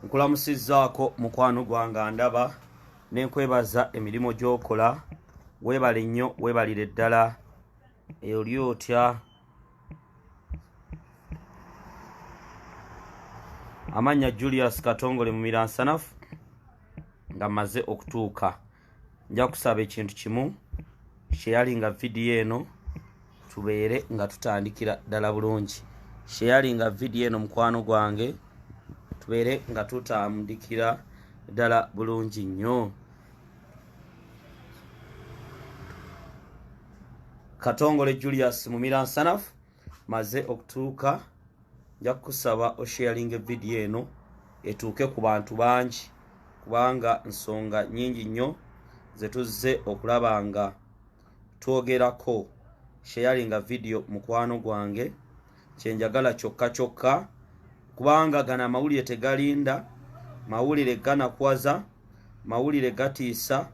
Nkulamusizaako mukwano gwange ndaba nenkwebaza emirimu gy'okola weebale nnyo weebalire ddala oli otya amannya Julius Katongole Mumiransanafu nga mmaze okutuuka nja kusaba ekintu kimu sharinga video eno tubeere nga tutandikira ddala bulungi sharinga video eno mukwano gwange tubeere nga tutandikira ddala bulungi nnyo. Katongole Julius Mumiransanafu maze okutuuka nja kusaba osharinga video eno etuuke ku bantu bangi kubanga nsonga nnyingi nnyo ze tuzze okulaba nga twogerako. Sharinga video mukwano gwange kyenjagala kyokka kubanga gana amawulire tegalinda, mawulire ganakwaza, mawulire gatiisa.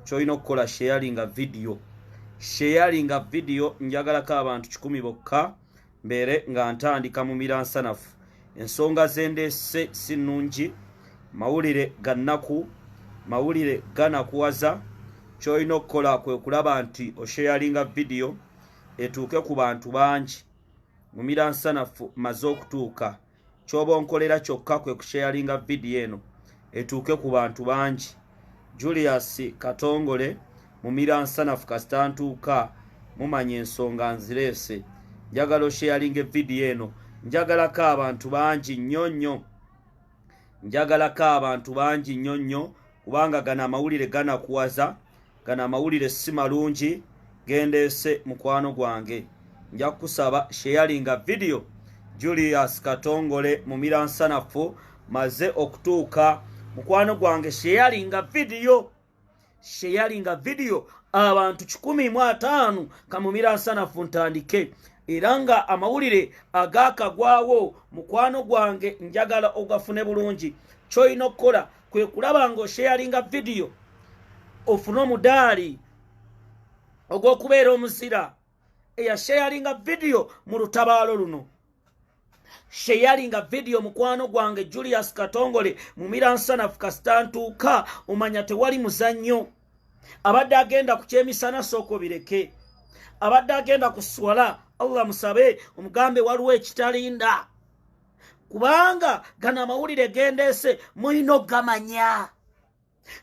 Kyolina okukola sharinga video. Sharinga video njagalako abantu 100 bokka mbeere nga ntandika Mumiransanafu. Ensonga zendeese si nnungi, mawulire gannaku, mawulire ganakuwaza. Kyolina okukola kwe kulaba nti osharinga video etuuke ku bantu bangi. Mumiransanafu maze okutuuka, kyoba onkolera kyokka kwe kusharinga video eno etuuke ku bantu bangi. Julius Katongole Mumiransanafu kasita ntuuka mumanye ensonga nzireese. Njagala osharinga video eno, njagalako abantu bangi nnyo nnyo, njagalako abantu bangi nnyo nnyo kubanga gana amawulire ganakuwaza, gana amawulire si malungi gendeese mukwano gwange. Nja kusaba sharinga video. Julius Katongole Mumiransanafu maze okutuuka mukwano gwange sharinga video. Sharinga video abantu 105 ka Mumiransanafu ntandike era nga amawulire agakagwawo mukwano gwange njagala ogafune bulungi. Kyolina okukola kwe kulaba nga osharinga video ofune omudaali ogw'okubeera omuzira eyasharinga video mu lutabaalo luno. Sharinga video mukwano gwange Julius Katongole Mumiransanafu kasita ntuuka omanya tewali muzannyo. Abadde agenda ku kyemisana sooka bireke, abadde agenda ku swala Allah musabe omugambe waliwo ekitalinda kubanga gana amawulire gendeese mulina ogamanya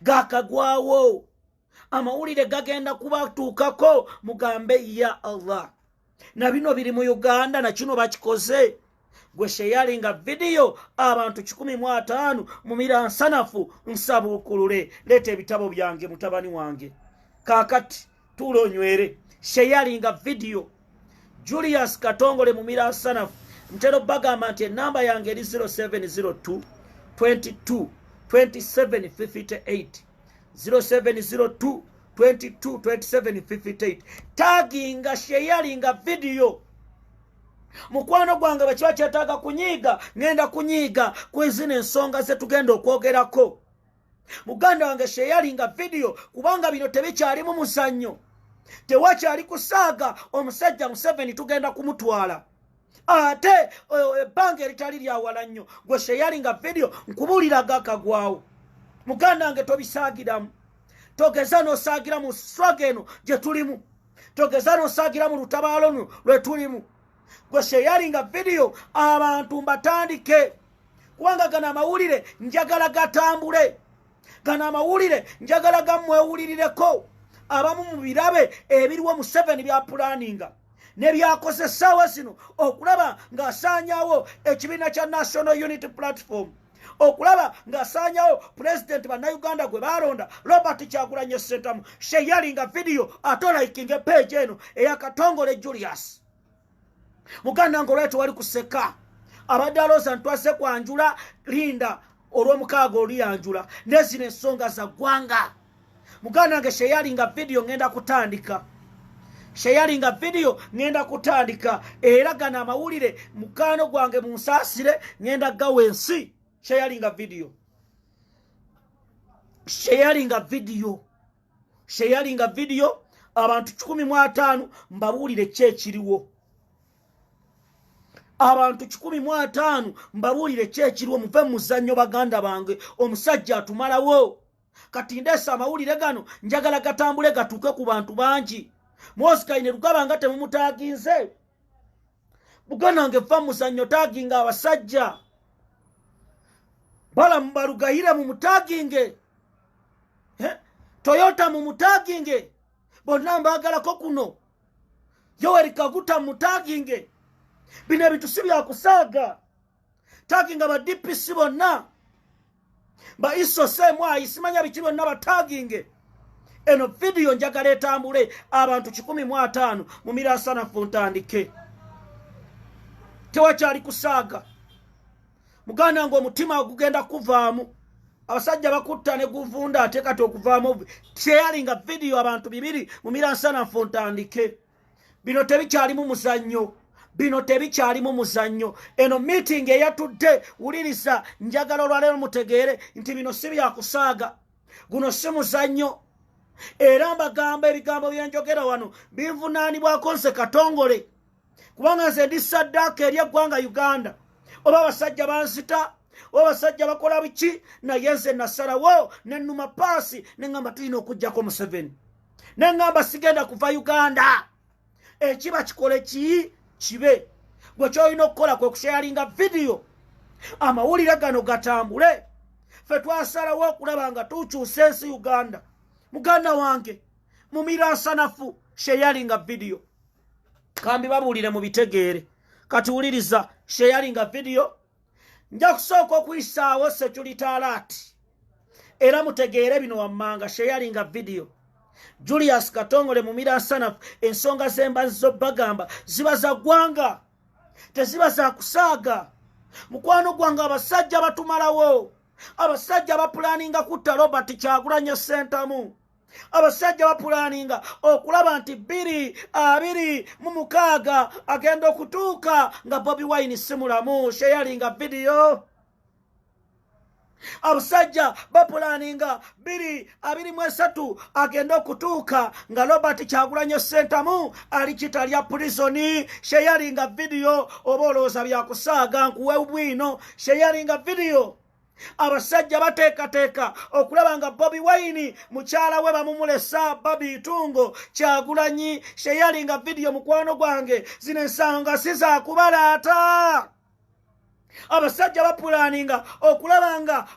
gakagwawo. Amawulire gagenda kubatuukako mugambe ya Allah na bino biri mu Uganda na kino bakikoze. Gwe sharinga video abantu 105 Mumiransanafu nsabukulule leta ebitabo byange mutabani wange kakati tulonywere. Sharinga video Julius Katongole Mumiransanafu ntero bagamba nti namba yange eri 0702 22 27 58 0702 22 27 58. Taginga sharinga video mukwano gwange bakiba kyetaaga kunyiiga ngenda kunyiiga kwezina ensonga ze tugenda okwogerako. Muganda wange sharinga video kubanga bino tebikyalimu muzannyo, tewakyali kusaaga omusajja Museveni tugenda kumutwala ate ebbanga eritali lyawala nnyo. Gwe sharinga video nkubuulira gakagwawo. Muganda wange tobisaagiramu, togeza n'osaagira mu swaga eno gye tulimu, togeza n'osaagira mu lutabaalo luno lwe tulimu. Gwe sharinga video abantu mbatandike kubanga gana amawulire njagala gatambule, gana amawulire njagala gammwewulirireko. Abamu mu birabe ebiriwo Museveni bya pulaninga ne byakoze essaawa zino okulaba ng'asaanyawo ekibiina kya National Unity Platform, okulaba ng'asaanyawo President bannayuganda gwe balonda Robert Kyagulanyi Ssentamu. Sharinga video ate olaikinga page eno eya Katongole Julius. Muganda ngo lwetu wali kuseka abadde alooza ntwase kwanjula linda olw'omukaaga oliyanjula nezino ensonga za ggwanga. Muganda nge sharinga video ngenda kutandika, sharinga video ngenda kutandika era gana amawulire mukano gwange munsaasire ngenda gawa ensi. Sharinga video, sharinga video, sharinga video abantu 105 mbabuulire kyekiriwo. abantu 105 mbabuulire kyekiriwo muve mu muzannyo baganda bange omusajja atumalawo kati ndeesa amawulire gano njagala gatambule gatuuke ku bantu bangi Mwozikaine Lugaba nga temumutaaginze buganange va mu muzannyo taaginga abasajja bala mbalugayire mu mutaaginge Toyota mu mutaaginge bonna mbaagalako kuno Yoweri Kaguta mu mutaaginge bino ebintu si byakusaaga taaginga ba DPC bonna ba iso semwayi simanya biki bonna bataaginge eno video njagala etambule abantu 105 mu mirasanafu ntandike tewakyali kusaaga muganda ngo omutima ogugenda kuvaamu abasajja bakutta ne guvunda ate kati okuvaamu teyalinga video abantu 2 mu mirasanafu ntandike bino tebikyali mu muzannyo eno meeting eyatudde wuliriza njagala olwaleero mutegeere nti bino si byakusaaga guno si muzannyo era mbagamba ebigambo byenjogera wano binvunaanibwako nze Katongole kubanga nze ndi saddaaka eri eggwanga Uganda oba abasajja bansita oba abasajja bakola biki naye nze nasalawo nennuma paasi neŋŋamba tulina okugjako Museveni neŋŋamba sigenda kuva Uganda ekiba kikole kibe gwe kyolina okukola kwe kusharinga video amawulire gano gatambule ffe twasalawo okulaba nga tukyusa ensi Uganda muganda wange mu mirasanafu sharinga video kambi babuulire mu bitegeere kati wuliriza sharinga video nja kusooka okuyisaawo security alert era mutegeere bino wammanga sharinga video Julius Katongole mu mirasanafu ensonga z'embazizo bagamba ziba za ggwanga teziba za kusaaga mukwano gwanga abasajja batumalawo abasajja bapulaninga kutta Robert Kyagulanyi Ssentamu abasajja bapulaninga okulaba nti 2026 agenda okutuuka nga Bobi Wine simulamu sharinga video abasajja bapulaninga 2023 agenda okutuuka nga Robert Kyagulanyi Ssentamu ali kitalya prisoni sharinga video oba olowooza byakusaaga nkuwe bwino sharinga video abasajja bateekateeka okulaba nga Bobi Wine mukyala we bamumulesa Babi Itungo Kyagulanyi sharinga video mukwano gwange zino ensonga si za kubalaata abasajja bapulaninga okulaba nga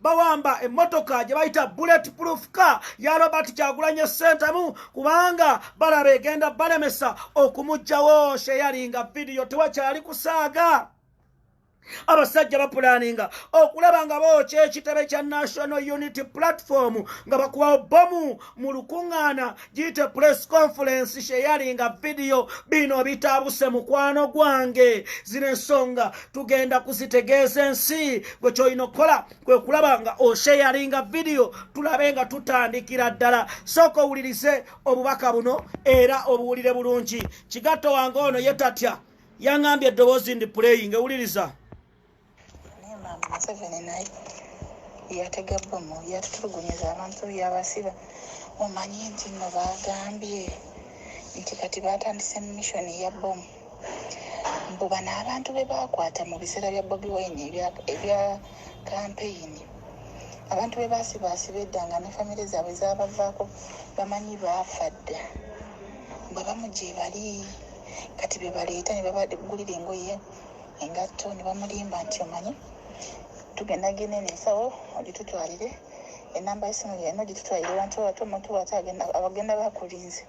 bawamba emmotoka gye bayita bulletproof car ya Robert Kyagulanyi Ssentamu kubanga balaba egenda balemesa okumugjawo sharinga video tewakyali kusaaga abasajja bapulaninga okulaba nga bookya ekitebe kya National Unity Platform nga bakubawo bomu mu lukuŋŋaana giyite press conference sharinga video bino bitaabuse mukwano gwange zino ensonga tugenda kuzitegeeza ensi gwe kyolina okukola kwe kulaba nga osharinga video tulabe nga tutandikira ddala sooka owulirize obubaka buno era obuwulire bulungi kigatto wange ono yetatya yaŋŋambye eddoboozi ndi playing ewuliriza Museveni naye yatega bomu yatutulugunyiza abantu yabasiba omanyi nti nno bagambye nti kati batandise mishoni ya bomu mbu bano abantu be bakwata mu biseera bya Bobi Wine ebya kampeyini abantu be basiba eddanga ne famire zaabwe zabavaako bamanyi baafa dda mbu abamu gye bali kati be baleeta ne babagulira engoye engatto ne bamulimba nti omanyi tugenda gene n'ensawo ogitutwalire enamba y'essimu yeno ogitutwalire wantu watu omuntu wate abagenda bakulinze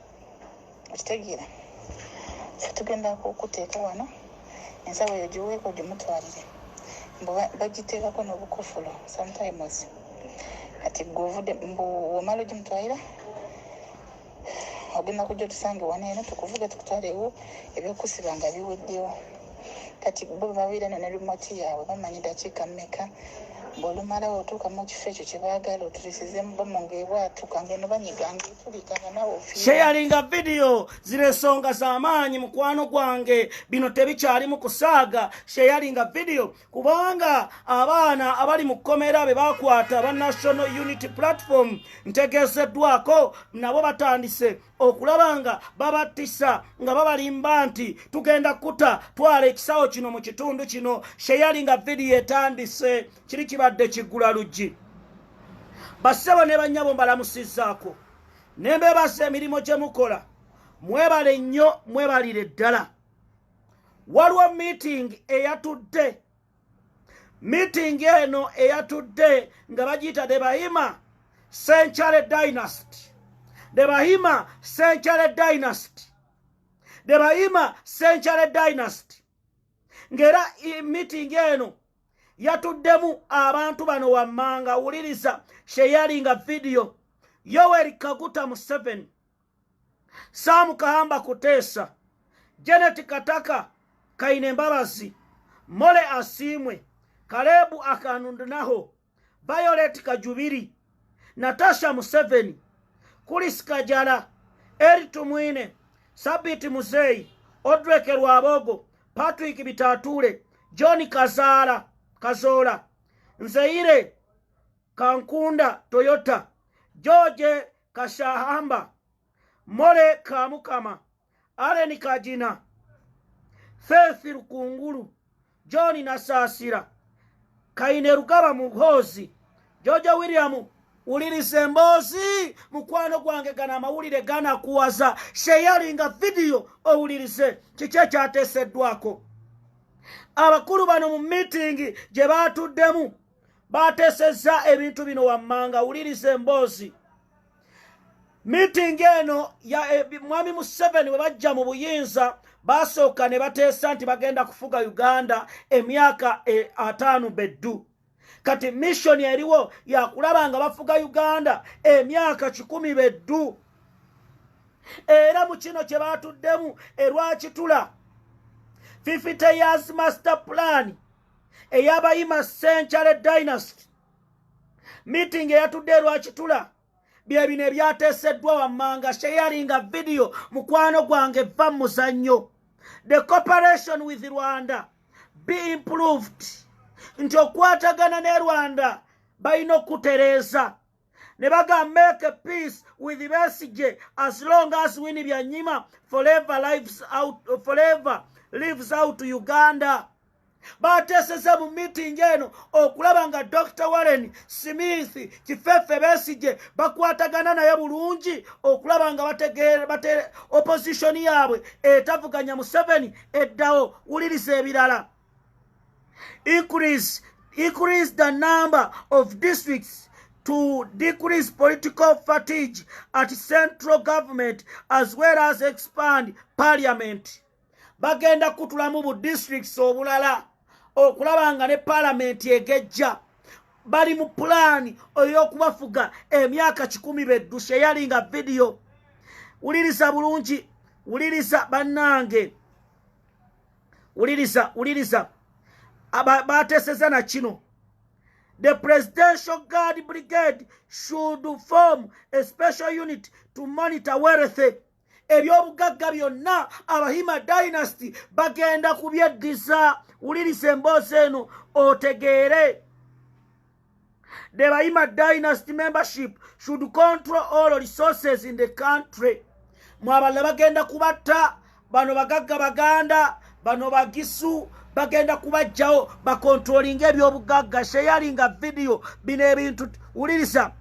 okitegeera tugenda kukuteeka wano ensawo eyo giweeko gimutwalire mbu bagiteekako n'obukofulo sometimes kati govudde mbu womala ogimutwalira ogenda kujja otusange wano eno tukuvuga tukutwalewo ebyokusiba nga biweddewo kati bo babira ne remote yawe bamanyi dakiika mmeka bw'olumalawo otuuka mu kifo ekyo kye baagala otulisizemu bomu ng'ebwatuka ng'eno banyiganga etulikana nawe sharinga video zino ensonga z'amaanyi mukwano gwange bino tebikyali mu kusaaga sharinga video kubanga abaana abali mu kkomera be bakwata ba National Unity Platform ntegeezeddwako nabo batandise okulabanga babatisa nga babalimba nti tugenda kuta twala ekisawo kino mu kitundu kino sheyalinga video etandise kiri kibadde kiggula luggi. Bassebo ne bannyabo mbalamusizzaako ne mbeebaza emirimu gye mukola. Mwebale nnyo, mwebalire ddala. Waliwo meeting eyatudde. Meeting eno eyatudde nga bagiyita Debahima Century Dynasty. Debahima Century Dynasty. Debahima Century Dynasty. Ngera meeting eno yatuddemu abantu bano wammanga wuliriza sheyalinga video. Yoweri Kaguta Museveni, Sam Kahamba Kuteesa, Janet Kataka Kaine Mbabazi, Mole Asimwe, Kalebu Akanundunaho, Violet Kajubiri, Natasha Museveni, Kulis Kajala, Eritu Mwine, Sabiti Musei, Odreke Rwabogo, Patrick Bitature, Johnny Kazola, Nzeire Kankunda Toyota, George Kashahamba, Mole Kamukama, Aleni Kajina, Faith Rukunguru, Johnny Nasasira, Kaine Rugaba Muhozi, George William ulirize mbozi mukwano gwange gana mawulire gana kuwaza sharinga video owulirize kiki kyateeseddwako. Abakulu bano mu meeting gye batuddemu bateesezza ebintu bino wammanga wulirize mbozi. Meeting eno ya Mwami Museveni we bajja mu buyinza basooka ne bateesa nti bagenda kufuga Uganda emyaka 5 beddu. Kati mission eriwo ya kulaba nga bafuga Uganda emyaka 10 beddu. Era mu kino kye batuddemu erwakitula 50 years master plan eyabayima Century Dynasty. Meeting eyatudde erwakitula bye bino ebyateeseddwa wammanga sharinga video mukwano gwange va muzannyo. The cooperation with Rwanda be improved. Nti okwatagana ne Rwanda balina okutereeza ne baga make a peace with Besigye as long as Winnie Byanyima forever lives out to Uganda. Bateeseza mu meeting eno okulaba nga Dr. Warren Smith Kifefe Besigye bakwatagana naye bulungi okulaba nga bategeera opposition yaabwe etavuganya Museveni eddawo. Wuliriza ebirala. Increase the number of districts to decrease political fatigue at central government as well as expand parliament. Bagenda kutulamu bu districts obulala okulaba nga ne parliament egejja. Bali mu plan ey'okubafuga emyaka 10 beddu sharinga video. Wuliriza bulungi, wuliriza bannange, wuliriza bateeseza na kino. The Presidential Guard Brigade should form a special unit to monitor wealth. Ebyobugagga byonna Abahima Dynasty bagenda kubyeddiza. Wuliriza emboozi eno otegeere. The Bahima Dynasty membership should control all resources in the country. Mwabala bagenda kubatta bano bagagga Baganda, bano Bagisu bagenda kubajjawo bakontrolinga ebyobugagga sharinga video bino ebintu. Wuliriza.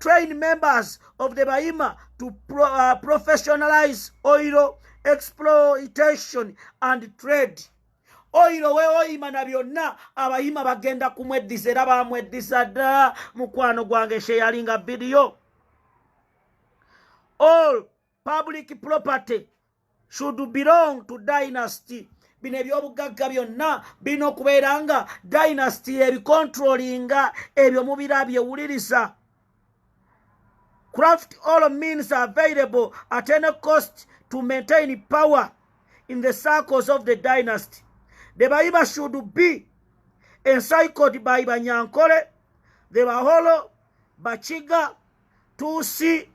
Train members of the Bahima to professionalize oil exploitation and trade. Oilo we oyima na byonna Abahima bagenda kumweddiza era bamweddiza dda mukwano gwange sharinga video. All public property should belong to dynasty. Bino ebyobugagga byonna bino okubeera nga dynasty ebicontrollinga ebyo mubirabye. Wuliriza. Craft all means available at any cost to maintain power in the circles of the dynasty. The Bahima should be encircled by Banyankole, the Baholo, Bachiga, Tusi,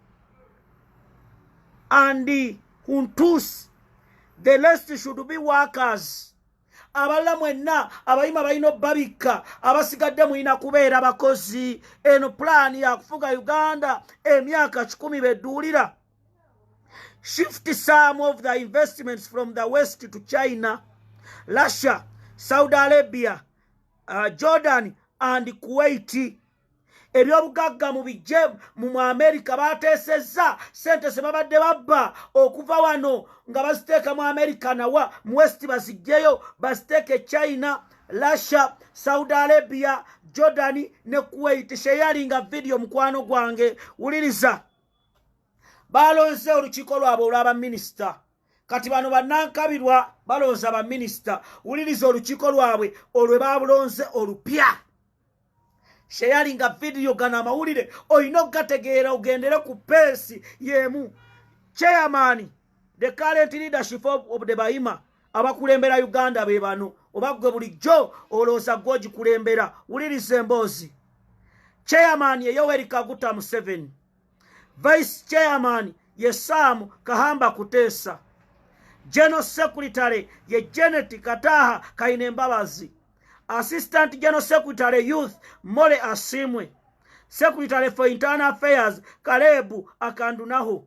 and the Huntus. The rest should be workers. Abala mwenna Abahima balina babika abasigadde mulina kubeera bakozi. Eno plan ya kufuga Uganda emyaka 10 bedduulira. shift some of the investments from the West to China, Russia, Saudi Arabia, Jordan, and Kuwait. Ebyobugagga mu bijje mu America bateesezza sente ze babadde babba okuva wano nga baziteeka mu America nawa mu West bazijjeyo baziteeke China, Russia, Saudi Arabia, Jordan ne Kuwait. Sharinga video mukwano gwange wuliriza. Balonze olukiiko lwabwe olw'abaminisita. Kati bano bannankabirwa balonze abaminisita. Wuliriza olukiiko lwabwe olwe babulonze olupya. Sharinga video gana mawulire oyina okugategeera ogendere ku peesi yemu. Chairman, the current leadership of the Bahima abakulembera Uganda be bano oba gwe bulijjo olowooza gw'ogikulembera. Wuliriza emboozi. Chairman ye Yoweri Kaguta Museveni. Vice Chairman ye Sam Kahamba Kuteesa. General Secretary ye Janet Kataha Kainembabazi. Assistant General Secretary Youth Mole Asimwe. Secretary for Internal Affairs Kalebu Akandunaho.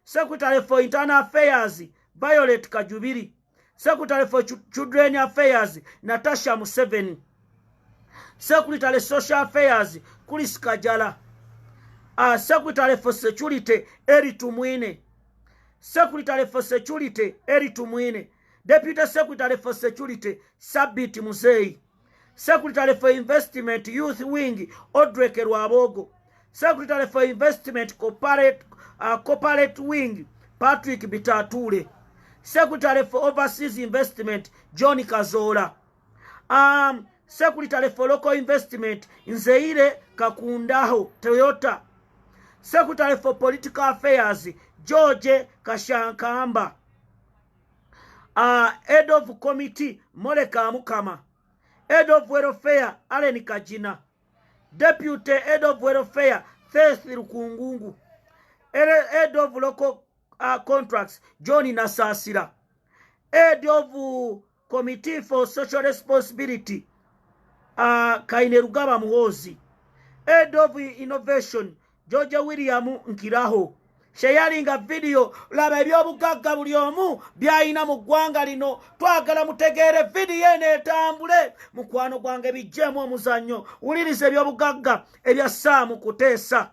Secretary for Internal Affairs Violet Kajubiri. Secretary for Children Affairs Natasha Museveni. Secretary Social Affairs Chris Kajala. Secretary for Security Eri Tumwine. Secretary for Security Eri Tumwine. Deputy Secretary for Security Sabit Musei. Secretary for Investment Youth Wing Odreke Rwabogo. Secretary for Investment Corporate Wing Patrick Bitature. Secretary for Overseas Investment John Kazola. Secretary for Local Investment Nzeire Kakundaho Toyota. Secretary for Political Affairs George Kashankamba. Head of Committee Moleka Mukama. Head of Welfare Allen Kajina. Deputy Head of Welfare Thesi Rukungungu. Head of Local Contracts Johnny Nasasira. Head of Committee for Social Responsibility Kainerugaba Muhozi. Head of Innovation Georgia William Nkiraho. Sharinga video laba ebyobugagga buli omu byayina mu ggwanga lino. Twagala mutegeere video eno etambule mukwano gwange bijjemu omuzannyo. Wuliriza ebyobugagga ebya Sam Kuteesa.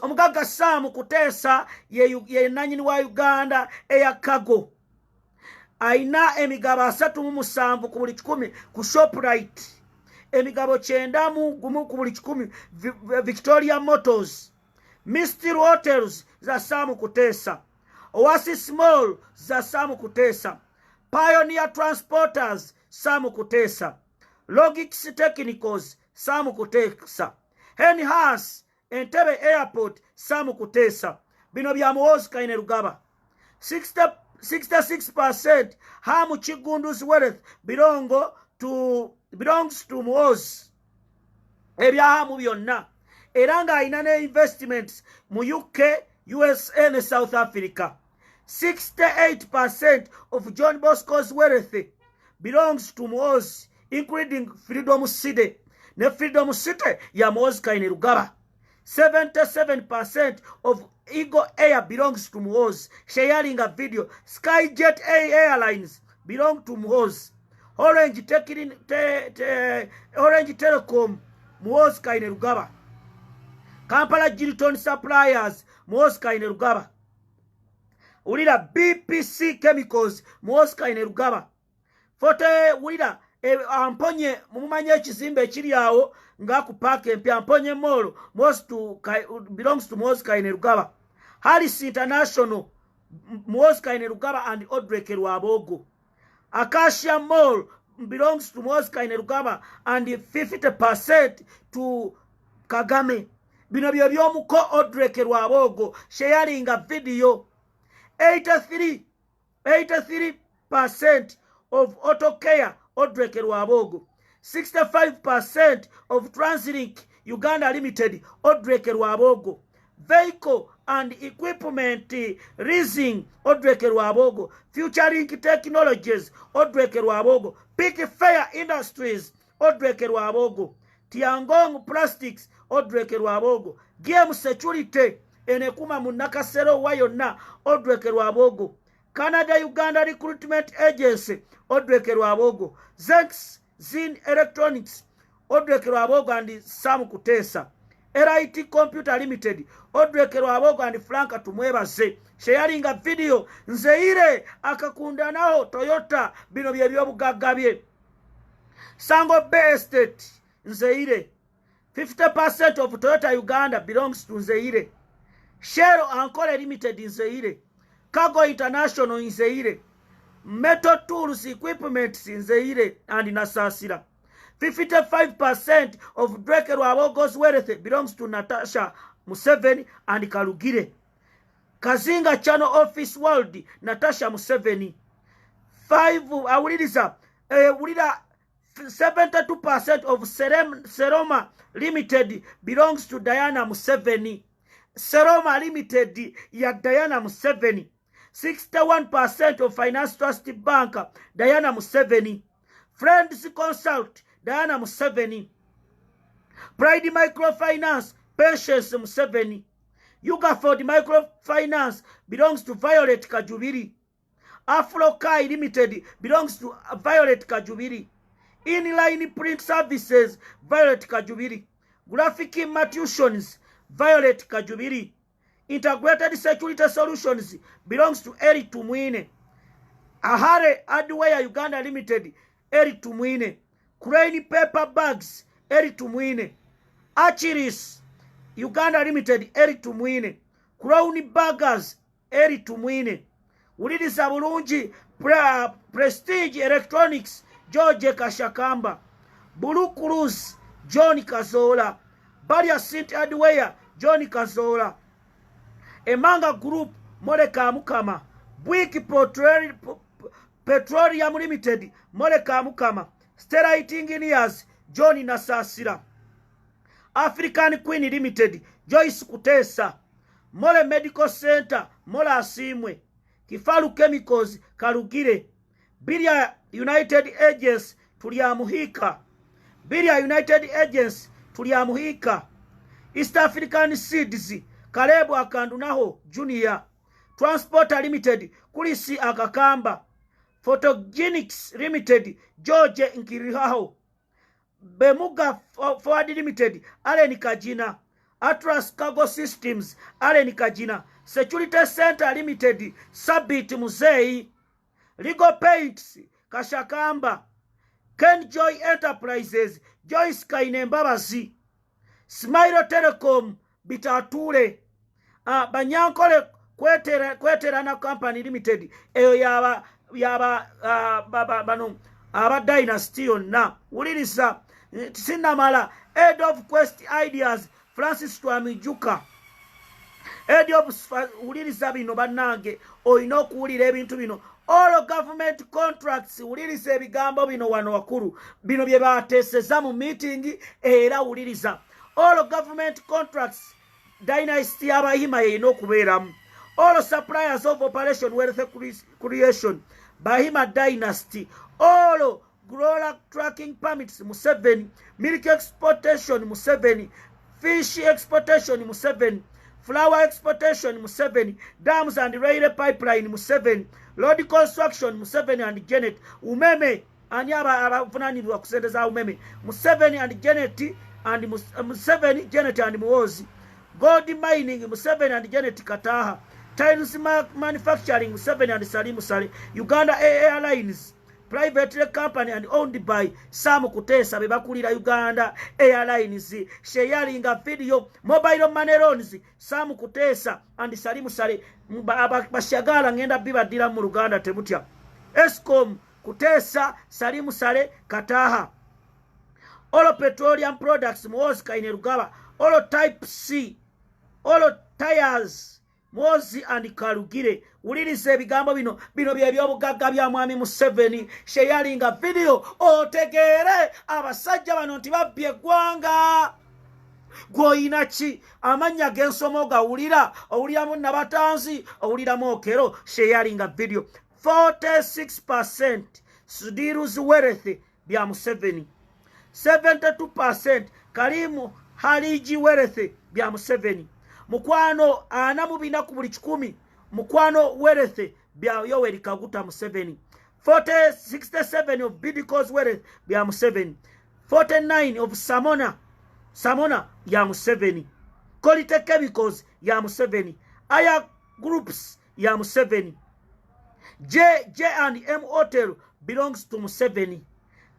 Omugagga Sam Kuteesa ye nannyini wa Uganda eya Kago. Aina emigabo 37 ku buli 100 ku Shoprite. Emigabo 91 ku buli 100 Victoria Motors. Misty Hotels za Sam Kuteesa. Oasis Mall za Sam Kuteesa. Pioneer Transporters Sam Kuteesa. Logix Technicals Sam Kuteesa. Henhas Entebbe Airport Sam Kuteesa. Bino bya Muhoozi Kainerugaba. 66% Hamu Chigundu's wealth belongs to Muhoozi. Ebya Hamu byonna. Eranga ayina ne investments mu UK, USA ne South Africa. 68% of John Bosco's wealth belongs to Muhoozi, including Freedom City. Ne Freedom City ya Muhoozi Kainerugaba. 77% of Eagle Air belongs to Muhoozi. Sharing a video. Skyjet Airlines belong to Muhoozi. Orange Telecom Muhoozi Kainerugaba. Kampala Gilton Suppliers Muhoozi Kainerugaba. Ulira BPC Chemicals Muhoozi Kainerugaba. Fote ulira amponye mumanye ekizimbe ekiri awo nga ku park empya amponye mall belongs to Muhoozi Kainerugaba. Harris International Muhoozi Kainerugaba and Odreke Rwabogo. Acacia Mall belongs to Muhoozi Kainerugaba and 50% to Kagame. Bino byo byomuko Odreke Rwabogo. Sharing a video. 83% of auto care Odreke Rwabogo. 65% of Translink Uganda Limited Odreke Rwabogo. Vehicle and equipment leasing Odreke Rwabogo. Future Link Technologies Odreke Rwabogo. Big Fair Industries Odreke Rwabogo. Tiangong Plastics Odreke Rwabogo. Game Security enekuma mu nakasero wa yonna Odreke Rwabogo. Canada Uganda Recruitment Agency Odreke Rwabogo. Zex Zin Electronics Odreke Rwabogo and Sam Kutesa. RIT Computer Limited Odreke Rwabogo and Franka tumwebaze. Sharing a video nzeire akakunda nao Toyota bino by'ebyobugagga bye. Sango Bay Estate nzeire. 50% of Toyota Uganda belongs to Nzeire. Shell Ankole Limited in Nzeire. Cargo International in Nzeire. Metal Tools Equipment in Nzeire and Nasasira. 55% of Drake Rwabogo's wealth belongs to Natasha Museveni and Kalugire. Kazinga Channel Office World Natasha Museveni. 72% of Seroma Limited belongs to Diana Museveni. Seroma Limited ya Diana Museveni. 61% of Finance Trust Bank Diana Museveni. Friends Consult Diana Museveni. Pride Microfinance Patience Museveni. Ugaford Microfinance belongs to Violet Kajubiri. Afrokai Limited belongs to Violet Kajubiri. Inline Print Services Violet Kajubiri. Graphic Matutions Violet Kajubiri. Integrated Security Solutions belongs to Eri Tumwine. Ahare Hardware Uganda Limited Eri Tumwine. Crane Paper Bags Eri Tumwine. Achiris Uganda Limited Eri Tumwine. Crown Burgers Eri Tumwine. Ulirisa bulungi Prestige Electronics George Kashakamba. Blue Cruise John Kazola. Barrier Saint Hardware John Kazola. Emanga Group Moleka Mukama. Buiki Petroleum Limited Moleka Mukama. Sterite Engineers John Nasasira. African Queen Limited Joyce Kutesa. Mole Medical Center Mola Asimwe. Kifalu Chemicals Kalugire. Bilia United Agents Tuliamuhika. Bilia United Agents Tuliamuhika. East African Seeds Kalebo Akandunaho Junior. Transporter Limited Kulisi Akakamba. Photogenics Limited George Nkirihaho. Bemuga Forward Limited Allen Kajina. Atlas Cargo Systems Allen Kajina. Security Center Limited Sabit Muzei. Legal Paints Kashakamba. Ken Joy Enterprises Joyce Kainembabazi. Smile Telecom Bitature. Banyankole Kweterana Company Limited eyo yaba aba Dynasty na ulirisa sinamala Head of Quest Ideas Francis Twamijuka. Head of ulirisa bino banange oyina okuwulira ebintu bino. All government contracts ulirisa ebigambo bino wano wakuru bino bye bateeseza mu meeting era ulirisa. All government contracts Dynasty Abahima yino okubeeramu. All suppliers of Operation Wealth Creation Bahima Dynasty. All Grower Tracking Permits Museveni. Milk Exportation Museveni. Fish Exportation Museveni. Flower Exportation Museveni. Dams and Railway Pipeline Museveni. Road Construction Museveni and Janet. Umeme anyaba abafunanirwa kusendeza umeme Museveni and Janet and Museveni Janet and Muwozi. Gold Mining Museveni and Janet Kataha. Tiles Manufacturing Museveni and Salim Sale. Uganda Airlines privately company and owned by Sam Kutesa bebakulira Uganda Airlines. Sharing a video mobile money loans Sam Kutesa and Salim Sale bashagala ngenda bibadira mu Uganda tebutya. Escom Kutesa Salim Sale Kataha. All petroleum products Muwozi Kainerugaba. All type C. All tires Mozi and Kalugire. Ulirisa ebigambo bino bye byobugagga bya mwami Museveni. Sharing a video otegere abasajja bano nti babbye eggwanga. Gwoyina ki amanya g'ensomo gawulira owuliramu Nabatanzi owuliramu Okero. Sharing a video. 46% Sudiru's wealth bya Museveni. 72% Kalimu Haliji wealth bya Museveni. mukwano 42 ku buli 100 mukwano werethe bya Yoweri Kaguta Museveni. 67 of Bidiko's wealth bya Museveni. 49 of Samona ya Museveni. Quality Chemicals ya Museveni. Aya Groups ya Museveni. J&M Hotel belongs to Museveni.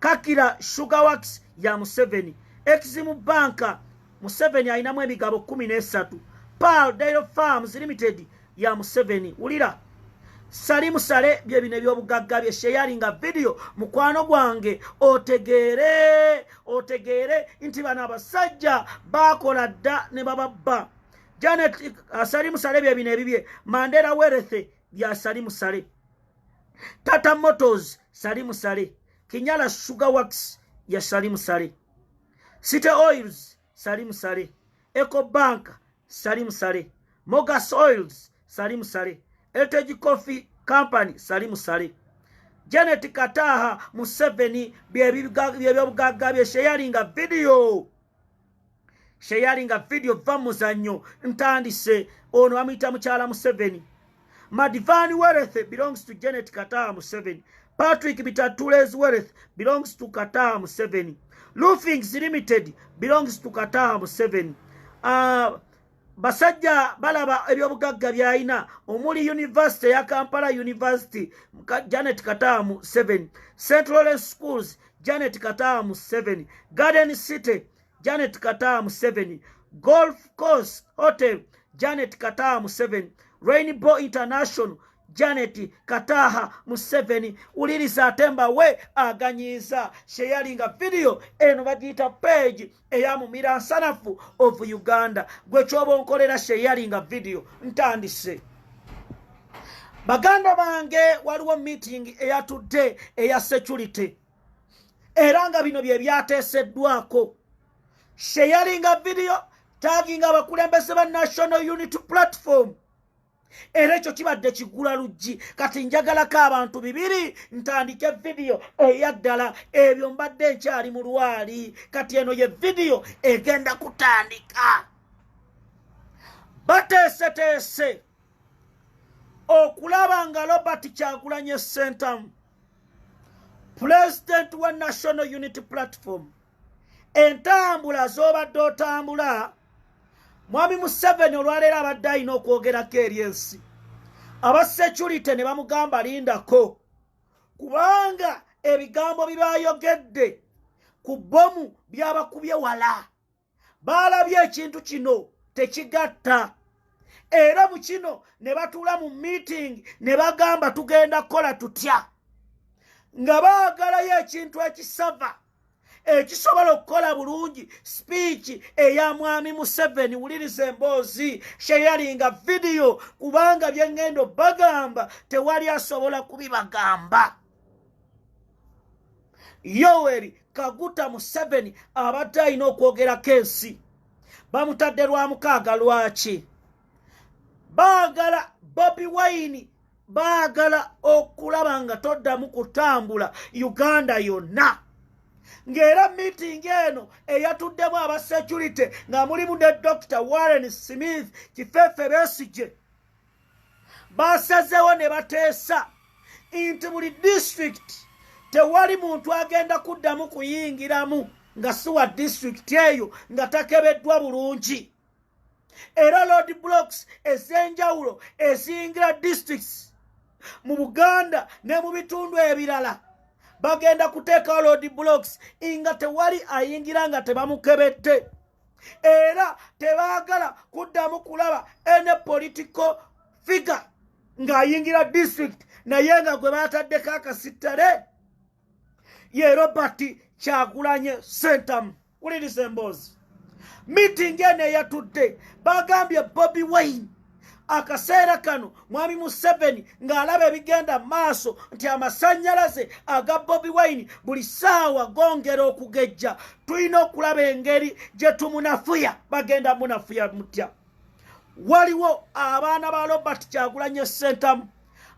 Kakira Sugar Works ya Museveni. Exim Banka Museveni ayinamu emigabo 13. Pearl Dairy Farms Limited ya Museveni. Ulira Salimu Sale bye bine by'obugagga bye sharinga video mukwano gwange otegere nti bana abasajja bakola dda ne bababba. Janet Salimu Sale bye bine bibye Mandela Wealth bya Salimu Sale. Tata Motors Salimu Sale. Kinyala Sugar Works ya Salimu Sale. City Oils Salimu Sale. Eco Bank Salimu Sale. Mogas Oils Salimu Sale. Heritage Coffee Company Salimu Sale. Janet Kataha Museveni byebugagga bye sharinga video vamuzanyo ntandise ono amita mukyala Museveni. Madivani Wealth belongs to Janet Kataha Museveni. Patrick Bitatule's wealth belongs to Kataha Museveni. Roofings Limited belongs to Kataha Museveni. Basajja balaba ebyobugagga byayina omuli University ya Kampala University Janet Kataha Museveni. St. Lawrence Schools Janet Kataha Museveni. Garden City Janet Kataha Museveni. Golf Course Hotel Janet Kataha Museveni. Rainbow International Janet Kataha Museveni. Uliriza atemba we aganyiza sharinga video eno bagita page eyamu Miransanafu of Uganda. Gwe kyoba onkolera sharinga video ntandise. Baganda bange waliwo meeting eyatudde eya security. Eranga bino bye byateeseddwako. Sharinga video tagging abakulembeze ba National Unity Platform. Era ekyo kibadde kigula luggi kati njagalako abantu 2 ntandike video eyaddala ebyo mbadde nkyali mu lwali kati eno ye video egenda kutandika. Bateeseteese okulaba nga Robert Kyagulanyi Ssentamu President wa National Unity Platform entambula z'obadde otambula Mwami Museveni olwaleero abadde alina okwogerako eri ensi. Aba security ne bamugamba lindako kubanga ebigambo bibayogedde ku bomu byabakubye wala. Baalabye ekintu kino tekigatta. Era mu kino ne batuula mu meeting ne bagamba tugenda kukola tutya. Nga baagalayo ekintu ekisava ekisobola okukola bulungi speech eya Mwami Museveni. Wuliriza emboozi sharinga video kubanga byengendo bagamba tewali asobola kubibagamba. Yoweri Kaguta Museveni abadde alina okwogerako ensi. Bamutadde lwa 6 lwaki? Baagala Bobi Wine baagala okulaba nga toddamu kutambula Uganda yonna. Ngera meeting eno eyatuddemu aba security nga mulimu ne Dr. Warren Smith Kifefe Besigye. Basazewo ne bateesa nti buli district tewali muntu agenda kuddamu kuyingiramu nga siwa district eyo nga takebeddwa bulungi. Era road blocks ez'enjawulo eziyingira districts mu Buganda ne mu bitundu ebirala bagenda kuteeka road blocks inga tewali ayingira nga tebamukebette. Era tebaagala kuddamu kulaba ene political figure ng'ayingira district naye nga gwe baataddeko akasittale ye Robert Kyagulanyi Ssentamu. Wuliriza emboozi. Meeting eno eyatudde bagambye Bobi Wine akaseera kano Mwami Museveni ng'alaba ebigenda maaso nti amasannyalaze aga Bobi Wine buli ssaawa gongera okugejja. Tulina okulaba engeri gye tumunafuya. Bagenda munafuya mutya? Waliwo abaana ba Robert Kyagulanyi Ssentamu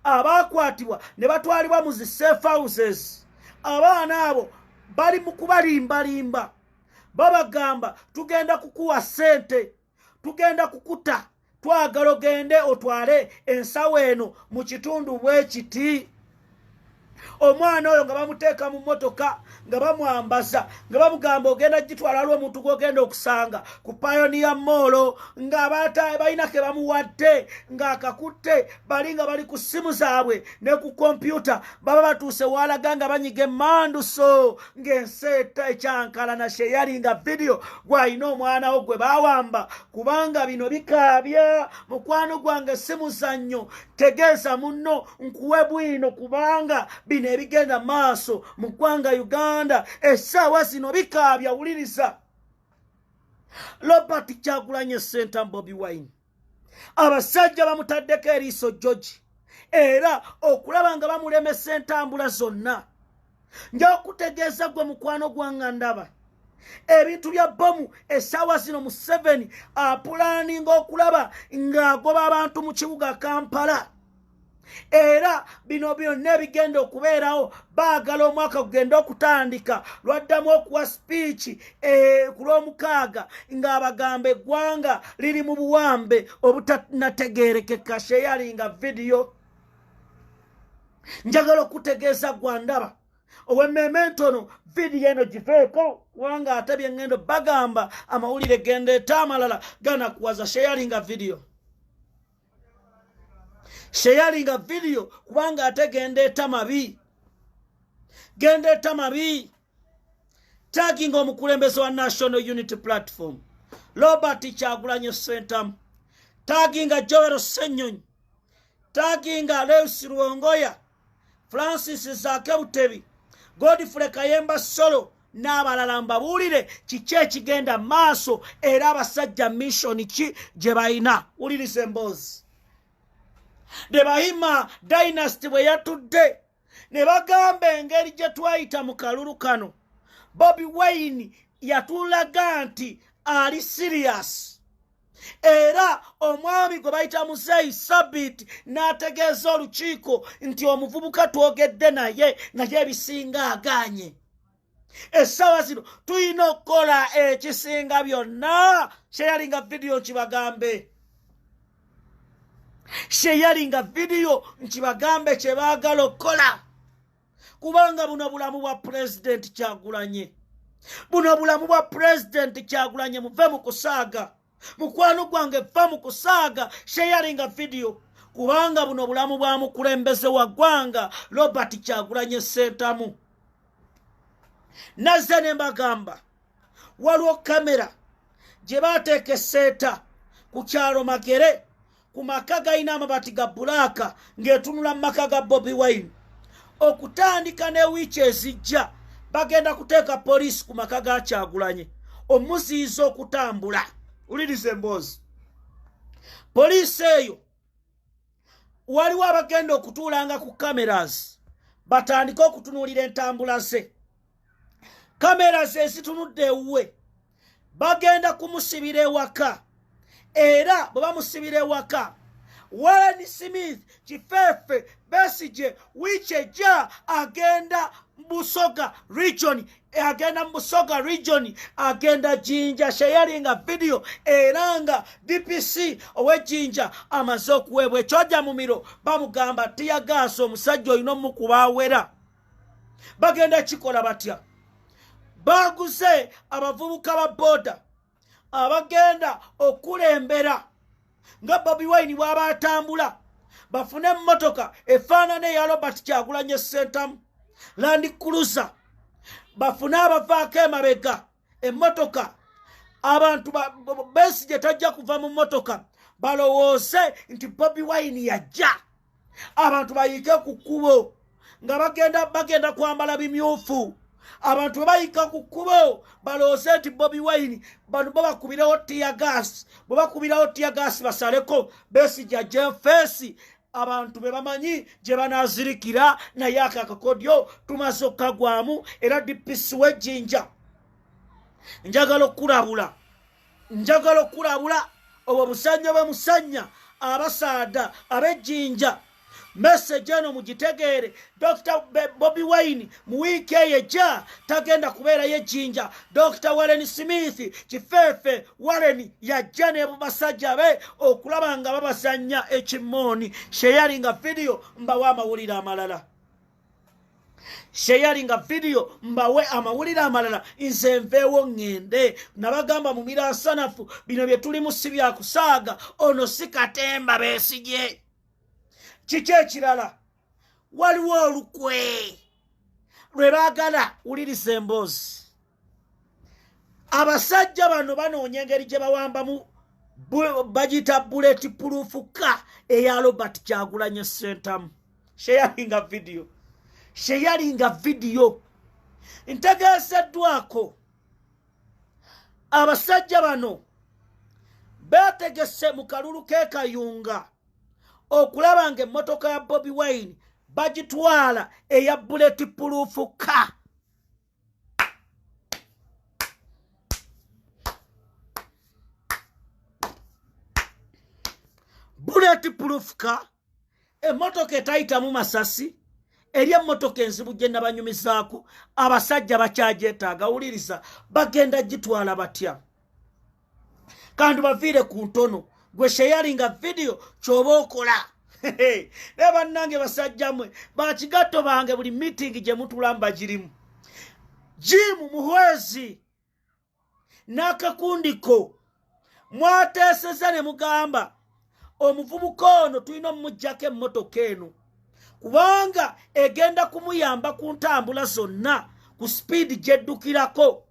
abaakwatibwa ne batwalibwa mu zi safe houses. Abaana abo bali mu kubalimbalimba. Babagamba tugenda kukuwa ssente tugenda kukuta twagala ogende otwale ensawo eno mu kitundu bwe kiti omwana oyo nga bamuteeka mu mmotoka nga bamwambaza nga bamugamba ogenda gitwala lwo omuntu gw'ogenda okusanga ku Pioneer Mall nga balina ke bamuwadde ng'akakutte bali nga bali ku ssimu zaabwe ne ku kompyuta baba batuuse walaga nga banyiga emmanduso ng'enseeta ekyankalana sheyalinga vidiyo gw'alina omwana wo gwe baawamba kubanga bino bikaabya mukwano gwange si muzannyo tegeeza munno nkuwe bwino kubanga bino ebigenda maaso mu ggwanga Uganda essaawa zino bikaabya wuliriza Robert Kyagulanyi Ssentamu Bobi Wine abasajja bamutaddeko eriiso George era okulaba nga bamulemesa entambula zonna nja okutegeeza gwe mukwano gwange ndaba ebintu bya bomu essaawa zino mu 7 apulaninga okulaba ng'agoba abantu mu kibuga Kampala era bino byonna ebigenda okubeerawo baagala omwaka gugenda okutandika lwaddamu okuwa speech ku Lwomukaaga ng'abagamba eggwanga liri mu buwambe obutanategeerekeka sheyalinga vidiyo njagala okutegeeza gwandaba ow'emmeeme ntono vidiyo eno giveeko kubanga ate byengendo bagamba amawulire gendeeta amalala ganakuwaza sheyalinga vidiyo sharinga video kubanga ate gendeeta mabi tagging omukulembeze wa National Unity Platform Robert Kyagulanyi Ssentamu tagging Joel Ssenyonyi tagging Lewis Luwongoya Francis Zaake Butebi Godfrey Kayemba Solo n'abalala mbabuulire kiki ekigenda maaso era abasajja mission ki gye balina wuliriza emboozi de Bahima dynasty bwe yatudde ne bagamba engeri gye twayita mu kalulu kano Bobi Wine yatulaga nti ali serious era omwami gwe bayita Muzeyi Sabit n'ategeeza olukiiko nti omuvubuka twogedde naye ebisinga aganye essaawa zino tulina okukola ekisinga byonna sheyalinga vidiyo kibagambe sheyalinga vidiyo nkibagambe kye baagala okukola kubanga buno bulamu bwa President Kyagulanyi muve mu kusaaga mukwano gwange va mu kusaaga sheyalinga vidiyo kubanga buno bulamu bwa mukulembeze wa ggwanga Robert Kyagulanyi Ssentamu nazze ne mbagamba waliwo kamera gye baateeka esseeta ku kyalo Magere ku maka galina amabati ga bulaaka ng'etunula mu maka ga Bobi Wine okutandika ne wiiki ezijja bagenda kuteeka poliisi ku maka ga Kyagulanyi omuziyiza okutambula uliriza emboozi poliisi eyo waliwo abagenda okutuulanga ku cameras batandike okutunuulira entambula ze cameras ezitunudde ewuwe bagenda kumusibira ewaka era bwe bamusibira ewaka Warren Smith Kifeefe Besigye wiiki ejja agenda Busoga region agenda Jinja sharinga video era nga DPC ow'Ejinja amaze okuweebwa ekyojja mu miro bamugamba tiyagaasa omusajja olina omukubawera bagenda kikola batya baguze abavubuka ba boda abagenda okulembera nga Bobi Wine bw'aba atambula bafune emmotoka efaanana eya Robert Kyagulanyi Ssentamu Land Cruiser bafune abavaako emabega emmotoka abantu Besigye tajja kuva mu mmotoka balowooze nti Bobi Wine yajja abantu bayike ku kkubo nga bagenda kwambala bimyufu abantu bayika ku kkubo balowooze nti Bobi Wine bano bakubirewo tiyagaasi bwe bakubirawo tiyagaasi basaleko Besigye ajje feesi abantu be bamanyi gye banaazirikira naye akakodyo tumaze okukagwamu era DPC w'Ejinja njagala okulabula obwo busanya bwe musanya abasaada ab'Ejinja message eno mugitegeere. Dr. Bobi Wine mu wiiki ejja tagenda kubeera yejjinja. Dr. Warren Smith kifeefe Warren yajja ne basajja be okulaba nga babasanya ekimooni. Sharinga video mbawe amawulire amalala. Sharinga video mbawe amawulire amalala. Nze nveewo ngende nabagamba mu miransanafu bino bye tulimu si bya kusaaga ono si Katemba Besigye. Kiki ekirala waliwo olukwe lwe baagala wuliriza emboozi. Abasajja bano banoonya engeri gye bawambamu bagita bullet proof ka eya Robert Kyagulanyi Ssentamu. Sharinga video. Sharinga video. Ntegeeseddwako abasajja bano beetegese mu kalulu k'ekayunga okulaba nga emmotoka ya Bobi Wine bagitwala eya bullet proof ka. Bullet proof ka emmotoka etayitamu masasi eri emmotoka enzibu gye nabanyumizaako abasajja bakyagyetaaga. Wuliriza bagenda gitwala batya. Kandi baviire ku ntono gwe sharinga video kyoba okola. Ne bannange basajja mmwe bakigatto bange buli meeting gye mutulamba girimu. Jimu Muhwezi n'akakundiko mwateeseza ne mugamba omuvubuka ono tulina omujjako emmotoka eno kubanga egenda kumuyamba ku ntambula zonna ku speed gyeddukirako.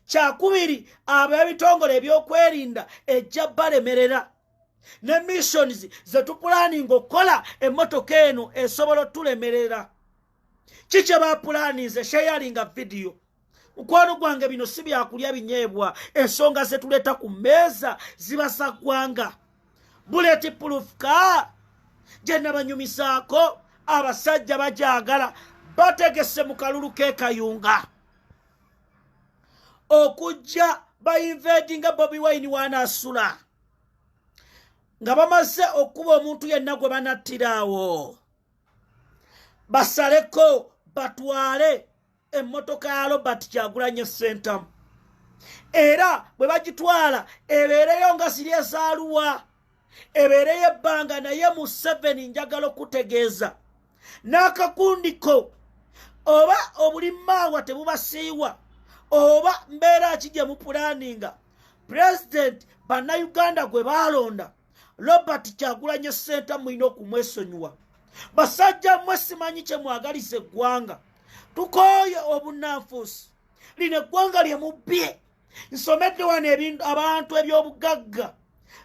Kyakubiri ab'ebitongole ebyokwerinda ejja balemerera ne missions ze tupulaninga okukola emmotoka eno esobola otulemerera. Kiki bapulaninze? Sharinga video. Mukwano gwange bino si byakulya binyeebwa. Ensonga ze tuleeta ku mmeeza zibasa ggwanga. Bullet proof ka gye nabanyumisaako abasajja bagyagala bategese mu kalulu k'ekayunga okujja bayinvadinga Bobi Wine wanaasula nga bamaze okuba omuntu yenna gwe banattiraawo basaleko batwale emmotoka ya Robert Kyagulanyi Ssentamu. Era bwe bagitwala ebeereyo nga ziri ezaaluwa ebeereyo ebbanga. Naye mu 7 njagala okutegeeza n'akakundiko oba obulimaawa tebubasiiwa oba mbeera ki gye mupulaninga President bannayuganda gwe baalonda Robert Kyagulanyi Ssentamu mulina okumwesonyiwa. Basajja mmwe simanyi kye mwagaliza eggwanga. Tukooye obunnanfuusi. Lino eggwanga lye mubbye. Nsomedde wano abantu eby'obugagga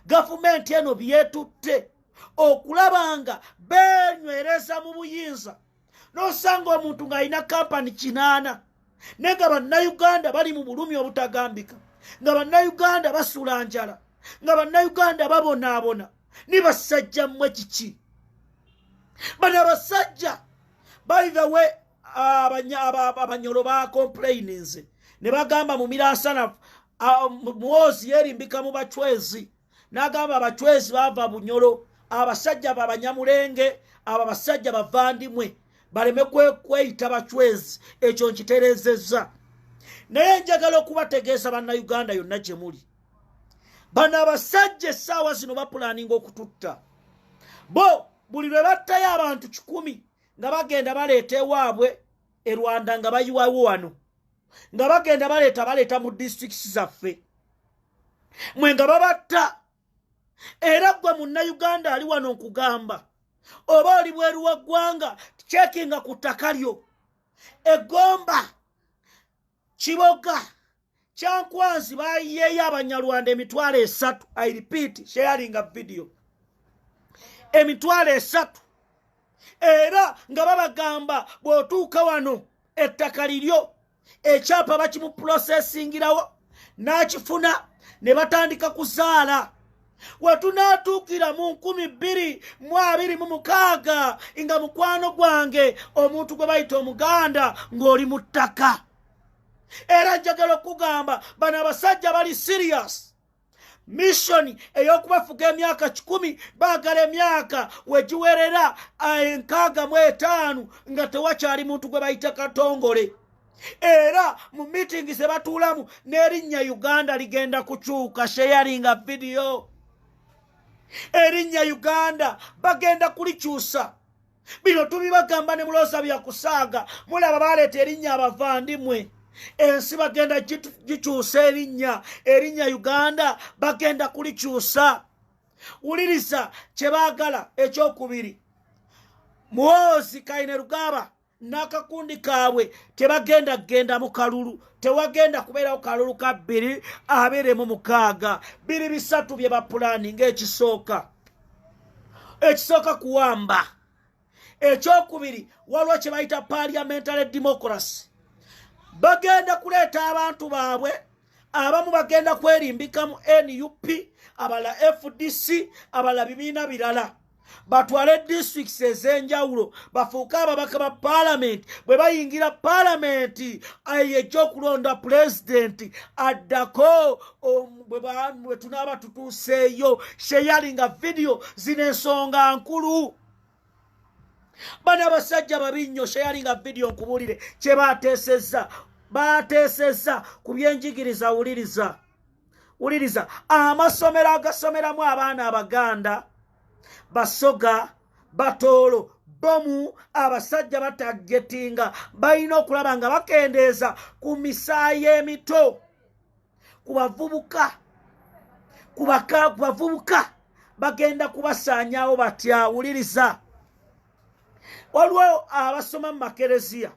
gavumenti eno byetutte okulabanga benywereza mu buyinza. N'osanga omuntu ng'alina kampani 8 naye nga bannayuganda bali mu bulumi obutagambika, nga bannayuganda basula njala, nga bannayuganda babonaabona. Ni basajja mmwe kiki? Bano abasajja by the way abanyolo ba complaininze ne bagamba mu miransanafu muwozi yerimbika mu bachwezi n'agamba abachwezi bava bunyolo abasajja babanyamulenge aba basajja bavandimwe baleme kweyita bachwezi. Ekyo nkitereezezza naye njagala okubategeeza bannayuganda yonna gye muli. Bano abasajja essaawa zino bapulaninga okututta bo buli lwe battayo abantu 10 nga bagenda baleeta ewaabwe e Rwanda nga bayiwawo wano nga bagenda baleeta mu districts zaffe mwe nga babatta. Era gwe munnayuganda ali wano nkugamba oba oli bweru wa ggwanga checkinga ku ttaka lyo Egomba Kiboga Kyankwanzi bayiyeyo Abanyarwanda emitwalo 3. I repeat, sharinga video. Emitwalo 3. Era nga babagamba bw'otuuka wano ettaka liryo ekyapa bakimu processingirawo n'akifuna ne batandika kuzaala. Wetunaatuukira mu 2026 nga mukwano gwange omuntu gwe bayita Omuganda ng'oli mu ttaka. Era njagala okugamba bano abasajja bali serious. mission eyokubafuga emyaka 10 baagala emyaka wegiwerera 65 nga tewakyali muntu gwe bayita Katongole. Era mu meeting ze batuulamu n'erinnya Uganda ligenda kukyuka. Sharing a video. Erinnya Uganda bagenda kulikyusa. Bino tubibagamba ne mulosa bya kusaaga. Mulaba baleeta erinnya abavandimwe. Ensi bagenda gikyusa erinnya Uganda bagenda kulikyusa. Wuliriza kye baagala ekyokubiri. Muhoozi Kainerugaba n'akakundi kaabwe tebagenda kugenda mu kalulu. Tewagenda kubeerawo kalulu ka 226. 23 bye bapulaninga. Ekisooka kuwamba. Ekyokubiri waliwo kye bayita parliamentary democracy. Bagenda kuleeta abantu baabwe. Abamu bagenda kwerimbika mu NUP, abala FDC, abala bibiina birala. Batwale districts ez'enjawulo bafuuke ababaka ba parliament. Bwe bayingira parliament ekyokulonda president addako bwe tunaaba tutuuseeyo. Sharing a video zino ensonga nkulu. Bano abasajja babi nnyo. Sharing a video nkubuulire kye baateesezza ku byenjigiriza. Wuliriza amasomero agasomeramu abaana Abaganda, Basoga, Batoolo, Bomu, abasajja batagetinga balina okulaba nga bakendeeza ku misaayi emito, ku bavubuka bagenda kubasaanyaawo batya. Wuliriza waliwo abasoma mu makereziya,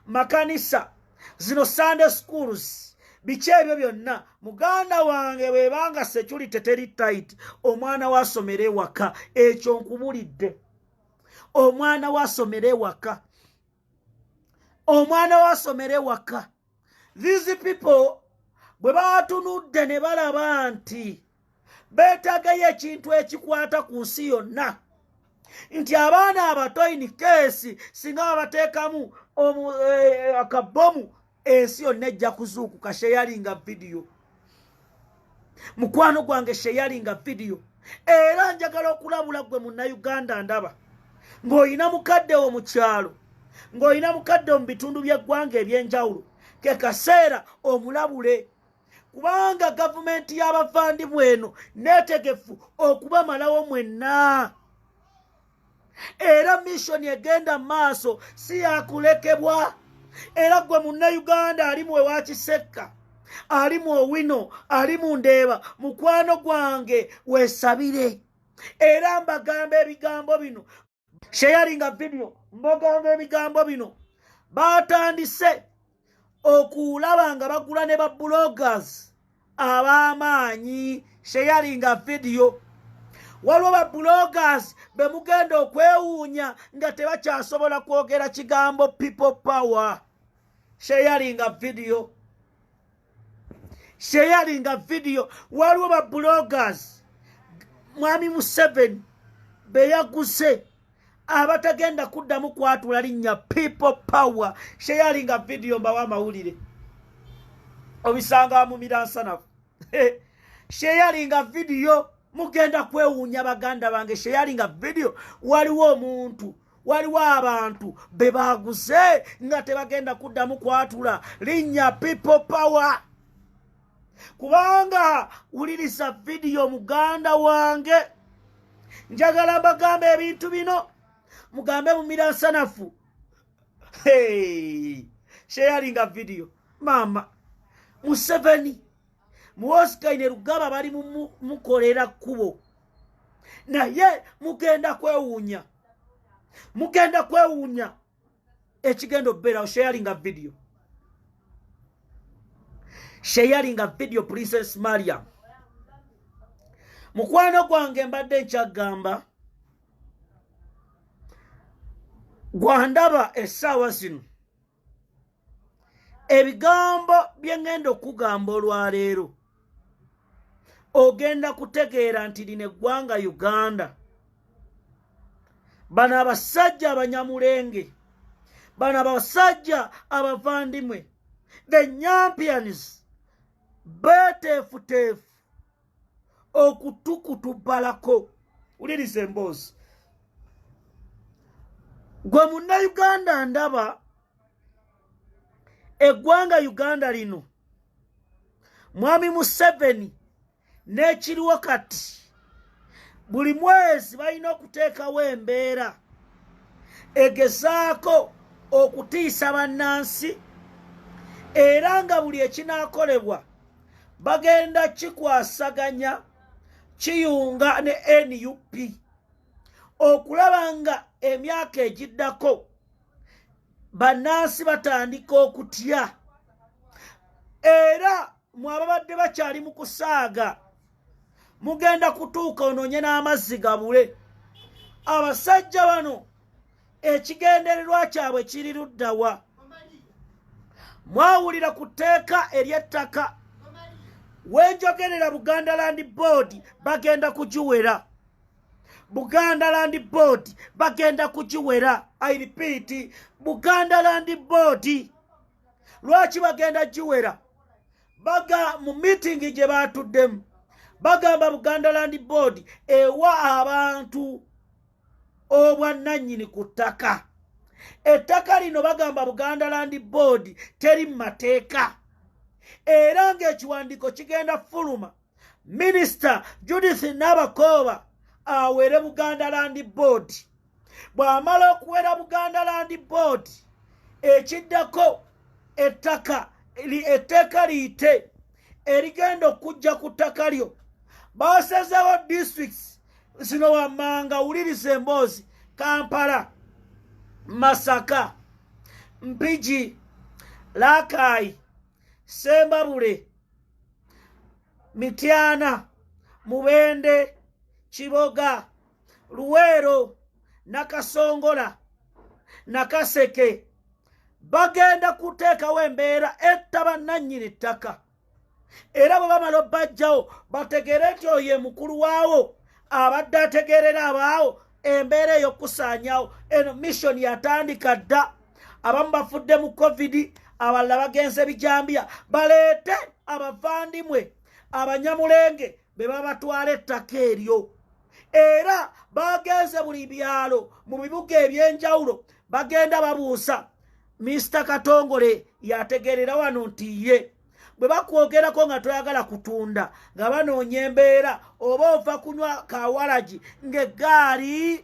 makanisa, zino Sunday schools, biki ebyo byonna. Muganda wange bwebanga security teri tight, omwana wasomera ewaka. Ekyo nkubulidde. Omwana wasomera ewaka. These people bwe batunudde ne balaba nti beetagayo ekintu ekikwata ku nsi yonna, nti abaana abato in case singa babateekamu akabomu, ensi yonna ejja kuzuukuka. Sharing a video. Mukwano gwange, sharing a video. Era njagala okulabula gwe Munnayuganda ndaba ng'olina mukadde wo mu kyalo, ng'olina mukadde mu bitundu by'eggwanga ebyenjawulo. Ke kaseera omulabule, kubanga gavumenti y'abavandimwe eno neetegefu okubamalawo mwenna. Era mission egenda maaso si yakulekebwa. Era gwe Munnayuganda ali mu Ewakiseka, ali mu Owino, ali mu Ndeeba, mukwano gwange weesabire. Era mbagamba ebigambo bino. Sharing a video. Mbagamba ebigambo bino. Batandise okulaba nga bagula ne ba bloggers ab'amaanyi. Sharing a video. Waliwo ba bloggers be mugenda okwewuunya nga tebakyasobola kwogera kigambo people power. Sharing a video. Sharing a video. Waliwo ba bloggers Mwami Museveni be yaguze abatagenda kuddamu kwatula linnya people power. Sharing a video mbawa amawulire. Obisanga mu miransanafu. Sharing a video. Mugenda kwewuunya baganda bange. Sharing a video. Waliwo abantu be baguze nga tebagenda kuddamu kwatula linnya people power. Kubanga wuliriza video muganda wange, njagala mbagambe ebintu bino mugambe mu miransanafu. Sharing a video. Mama Museveni, Muhoozi Kainerugaba bali mukolera kkubo, naye mugenda kwewuunya ekigenda obbeerawo. Sharing a video. Sharing a video. Princess Mariam, mukwano gwange mbadde nkyagamba, gwandaba essaawa zino ebigambo bye ngenda okugamba olwaleero ogenda kutegeera nti lino eggwanga Uganda. Bano abasajja abanyamulenge, bano abasajja abavandimwe, the champions beeteefuteefu okutukutubalako. Uliriza emboozi. Gwe munnayuganda ndaba eggwanga Uganda lino Mwami Museveni n'ekiriwo kati buli mwezi balina okuteekawo embeera egezaako okutiisa bannansi era nga buli ekinaakolebwa bagenda kikwasaganya kiyunga ne NUP okulaba nga emyaka egiddako bannansi batandika okutya era mwababadde bakyali mu kusaaga mugenda kutuuka onoonye n'amazzi gabule. Abasajja bano ekigendererwa kyabwe kiri luddawa? Mwawulira ku tteeka ery'ettaka wenjogerera Buganda Land Board bagenda kugiwera. Buganda Land Board bagenda kugiwera. I repeat, Buganda Land Board. Lwaki bagenda giwera? Baga mu meeting gye batuddemu bagamba Buganda Land Board ewa abantu obwannannyini ku ttaka. Ettaka lino bagamba Buganda Land Board teri mu mateeka era ng'ekiwandiiko kigenda fuluma Minisita Judith Nabakooba awere Buganda Land Board. Bw'amala okuwera Buganda Land Board ekiddako ettaka etteeka liyite erigenda okujja ku ttaka lyo basazeewo districts zino wammanga wuliriza emboozi Kampala, Masaka, Mpigi, Lakai, Sembabule, Mityana, Mubende, Kiboga, Luweero, Nakasongola, Nakaseke bagenda kuteekawo embeera etta bannannyini ttaka era bwe bamala obbajjawo bategeere nti oyo ye mukulu waawo abadde ategeerera abaawo embeera ey'okusaanyawo. Eno mission yatandika dda. Abamu bafudde mu COVID, abalala bagenze bijambya baleete abavandimwe abanyamulenge be babatwala ettaka eryo era bagenze buli byalo mu bibuga eby'enjawulo bagenda babuusa. Mr. Katongole yategerera wano nti ye bwe bakwogerako nga toyagala kutunda nga banoonya embeera oba ova kunywa kawalagi ng'eggaali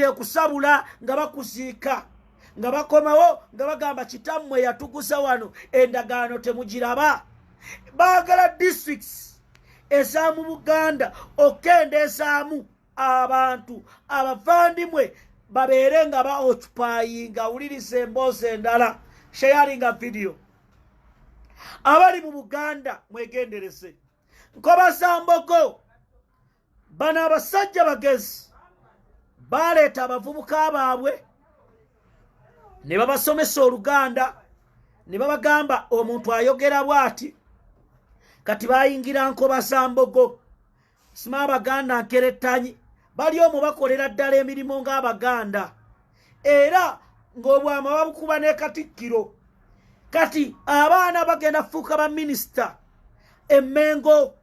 ekusabula nga bakuziika nga bakomawo nga bagamba kitammwe yatuguza wano endagaano temugiraba. Baagala districts ez'amu Buganda okendezaamu abantu abavandimwe babeere nga ba occupyinga. Wuliriza emboozi endala, sharinga video. Abali mu Buganda mwegendereze. Nkobazambogo bano abasajja bagezi baleeta abavubuka baabwe ne babasomesa Oluganda ne babagamba omuntu ayogera bw'ati. Kati bayingira Nkobazambogo sima Abaganda nkerettanyi bali omwo bakolera ddala emirimu ng'Abaganda era ng'obwama babukuba ne Katikkiro. Kati abaana bagenda fuuka ba minisita Emmengo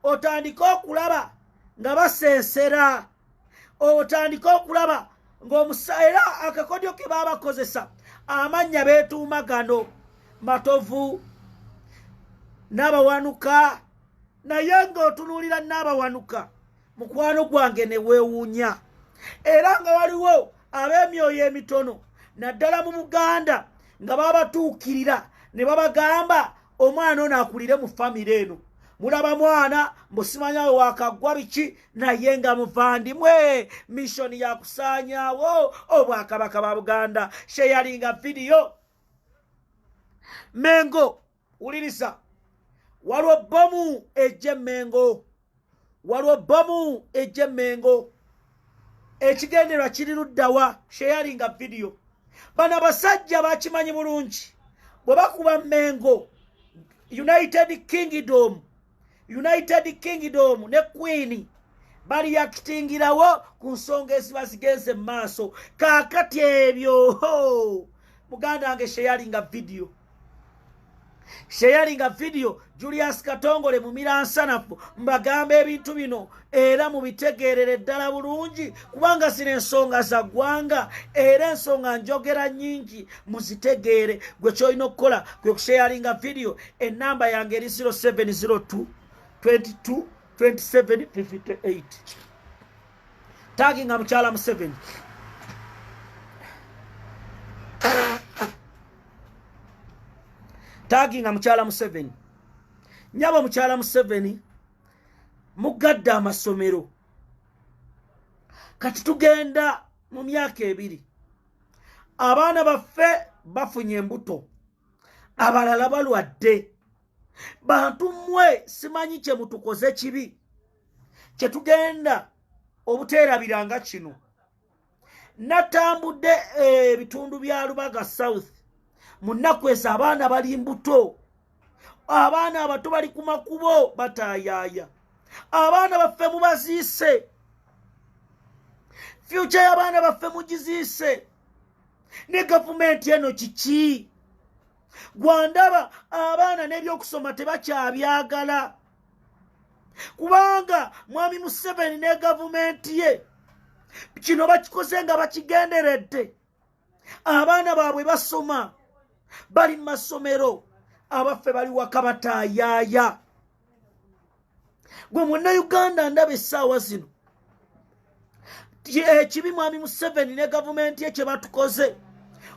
otandika okulaba nga basensera, otandika okulaba ng'omusaira akakodyo ke baabakozesa amannya beetuuma gano Matovu, Nabawanuka, naye ng'otunuulira Nabawanuka mukwano gwange ne weewuunya era nga waliwo ab'emyoyo emitono naddala mu Buganda nga babatuukirira ne babagamba omwana ono akulire mu famire eno. Mulaba mwana mbusimanyawe wakaggwa biki naye nga muvandimwe. Mission ya kusaanyaawo obwakabaka ba Buganda. Sharinga video. Mengo wuliriza waliwo bomu ejje Mengo, waliwo bomu ejje Mengo. Ekigendererwa kiri luddawa? Sharinga video. Bano abasajja bakimanyi bulungi bwe bakuba Mengo United Kingdom ne Queen bali yakitingirawo ku nsonga eziba zigenze mu maaso. Kaakati ebyo Muganda wange sharinga video. sharinga video Julius Katongole mu Miransanafu mbagamba ebintu bino era mubitegerere ddala bulungi kubanga zino ensonga za ggwanga era ensonga njogera nnyingi muzitegeere gwe kyolina okukola kwe kusharinga video ennamba yange eri 0702 22 27 58 taginga mukyala Museveni taginga mukyala Museveni nyaba mukyala Museveni mugadde amasomero kati tugenda mu myaka ebiri abaana baffe bafunye embuto abalala balwadde bantu mmwe simanyi kye mutukoze kibi kye tugenda obuteerabiranga kino natambudde ebitundu bya Lubaga South mu nnaku ezo abaana bali mbuto abaana abato bali ku makubo batayaaya abaana baffe mubaziise future y'abaana baffe mugiziise ne gavumenti eno kiki gwandaba abaana n'ebyokusoma tebakyabyagala kubanga mwami Museveni ne gavumenti ye kino bakikoze nga bakigenderedde abaana baabwe basoma bali mu masomero abaffe bali waka batayaaya gwe Munnayuganda ndaba essaawa zino ekibi mwami Museveni ne gavumenti ye kye batukoze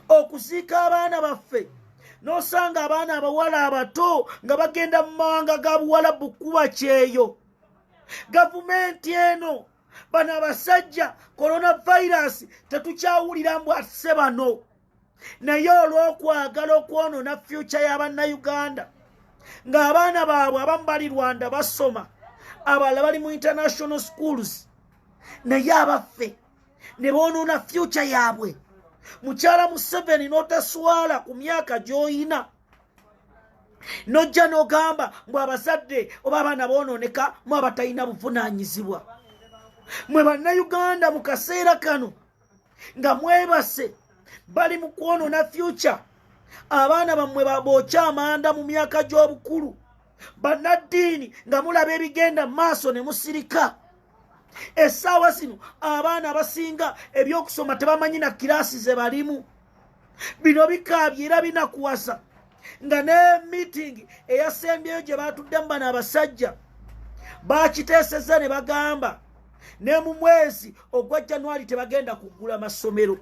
okuziika abaana baffe n'osanga abaana abawala abato nga bagenda mu mawanga ga Buwarabu kuba kyeyo gavumenti eno bano abasajja coronavirus tetukyawulira mbu ase bano naye olw'okwagala okwonoona future y'Abannayuganda ng'abaana baabwe abamu bali Rwanda basoma abalala bali mu international schools naye abaffe ne boonoona future yaabwe mukyala Museveni n'otaswala ku myaka gy'oyina nojja n'ogamba mbu abazadde oba abaana boonooneka mu abatalina buvunaanyizibwa mwe Bannayuganda mu kaseera kano nga mwebase bali mu kwonoona future abaana bammwe bookya amanda mu myaka gy'obukulu bannaddiini nga mulaba ebigenda mu maaso ne musirika essaawa zino abaana abasinga ebyokusoma tebamanyi na kiraasi ze balimu bino bikaabye era binakuwasa nga ne meeting eyasembyeyo gye batuddemu bano abasajja bakiteeseza ne bagamba ne mu mwezi ogwa January tebagenda kugula masomero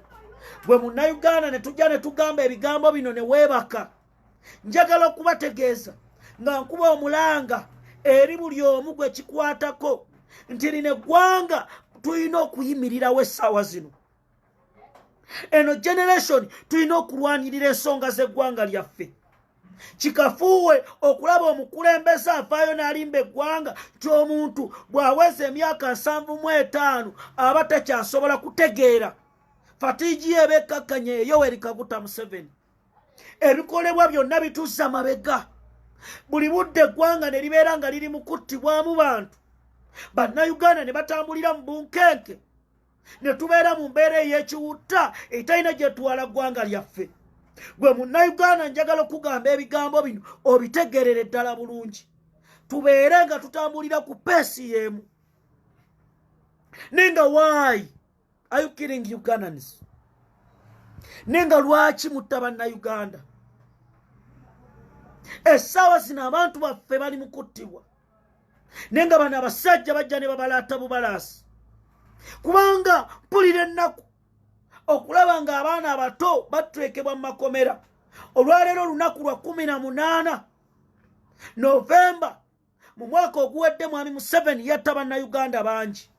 bwe Munnayuganda ne tujja ne tugamba ebigambo bino ne weebaka njagala okubategeeza nga nkuba omulanga eri buli omu gwe kikwatako nti lino eggwanga tulina okuyimirirawo essaawa zino eno generation tulina okulwanirira ensonga z'eggwanga lyaffe kikafuuwe okulaba omukulembeze afaayo n'alimba eggwanga nti omuntu bw'aweza emyaka 75 aba takyasobola kutegeera fatigi eba ekkakkanya Yoweri Kaguta Museveni ebikolebwa byonna bituzza mabega buli budde eggwanga ne libeera nga liri mu kuttibwamu bantu Bannayuganda ne batambulira mu bunkenke ne tubeera mu mbeera ey'ekiwutta etalina gye tuwala ggwanga lyaffe gwe Munnayuganda njagala okugamba ebigambo bino obitegerere ddala bulungi tubeere nga tutambulira ku peesi y'emu ninga why are you killing Ugandans ninga lwaki mutta Bannayuganda essaawa zino abantu baffe bali mu kuttibwa nenga bano abasajja bajja ne babalaata bubalaasi kubanga mpulira ennaku okulaba ng'abaana abato batwekebwa mu makomera olwaleero olunaku lwa 18 Novemba mu mwaka oguwedde mwami Museveni yatta Bannayuganda bangi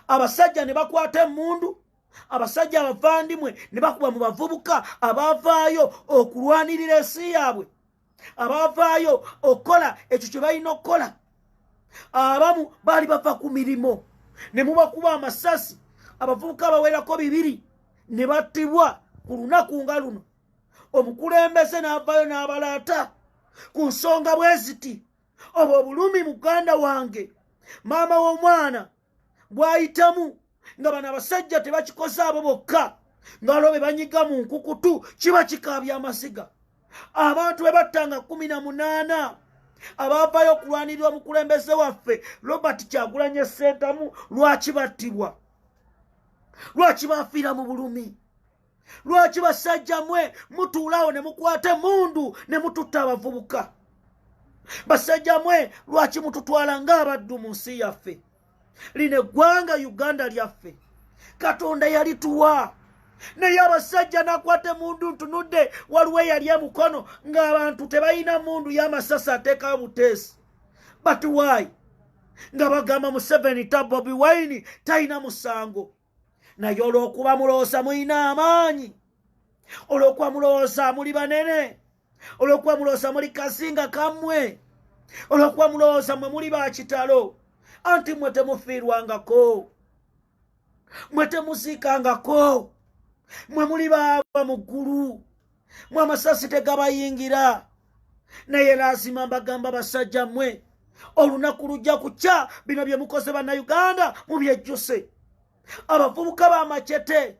abasajja ne bakwata emmundu abasajja abavandimwe ne bakuba mu bavubuka abaavaayo okulwanirira ensi yaabwe abaavaayo okukola ekyo kye balina okukola abamu baali bava ku mirimo ne mubakuba amasasi abavubuka abawerako 2 ne battibwa ku lunaku nga luno omukulembeze n'avaayo n'abalaata ku nsonga bwe ziti obwo obulumi muganda wange maama w'omwana bw'ayitamu nga bano abasajja tebakikoze abo bokka ngalo be banyiga mu nkukutu kiba kikaabya amasiga abantu bebattanga 18 abavayo okulwanirira omukulembeze waffe Robert Kyagulanyi Ssentamu lwaki battibwa lwaki bafiira mu bulumi lwaki basajja mmwe mutuulawo ne mukwate mundu ne mututta abavubuka basajja mmwe lwaki mututwala ng'abaddu mu nsi yaffe lino eggwanga Uganda lyaffe Katonda yalituwa naye abasajja nakwate mundu ntunudde waliwo eyali emukono ng'abantu tebalina mundu y'amasasi ateekayo buteesi but why nga bagamba Museveni ta Bobi Wine talina musango naye olw'okuba mulowooza mulina amaanyi olw'okuba mulowooza muli banene olw'okuba mulowooza muli kazinga kammwe olw'okuba mulowooza mwe muli bakitalo anti mwe temufiirwangako mwe temuziikangako mwe muli baaba mu ggulu mwe amasasi tegabayingira naye laazima mbagamba basajja mmwe olunaku lujja kukya bino bye mukoze bannayuganda mubyejjuse abavubuka b'amacete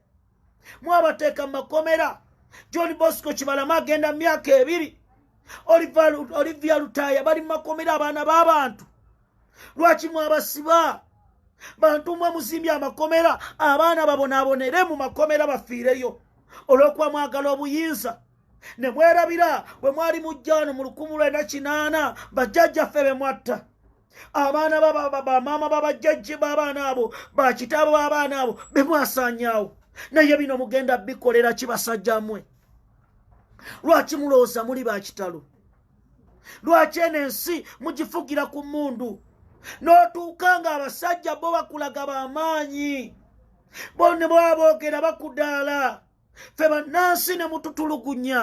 mwabateeka mu makomera John Bosco Kibalama agenda mu myaka 2 Olivia Lutaya bali mu makomera abaana b'abantu lwaki mwabasiba bantu mwe muzimbye amakomera abaana babonaabonere mu makomera bafiireyo olw'okuba mwagala obuyinza ne mwerabira bwe mwali mujja wano mu 1908 bajjajjaffe be mwatta abaana bamaama babajjajje b'abaana abo bakitaabo b'abaana abo be mwasaanyaawo naye bino mugenda bikolera kibasajja mmwe lwaki mulowooza muli bakitalo lwaki eno ensi mugifugira ku mundu n'otuuka ng'abasajja bo bakulaga b'amaanyi bo ne bwaboogera bakudaala ffe bannansi ne mututulugunya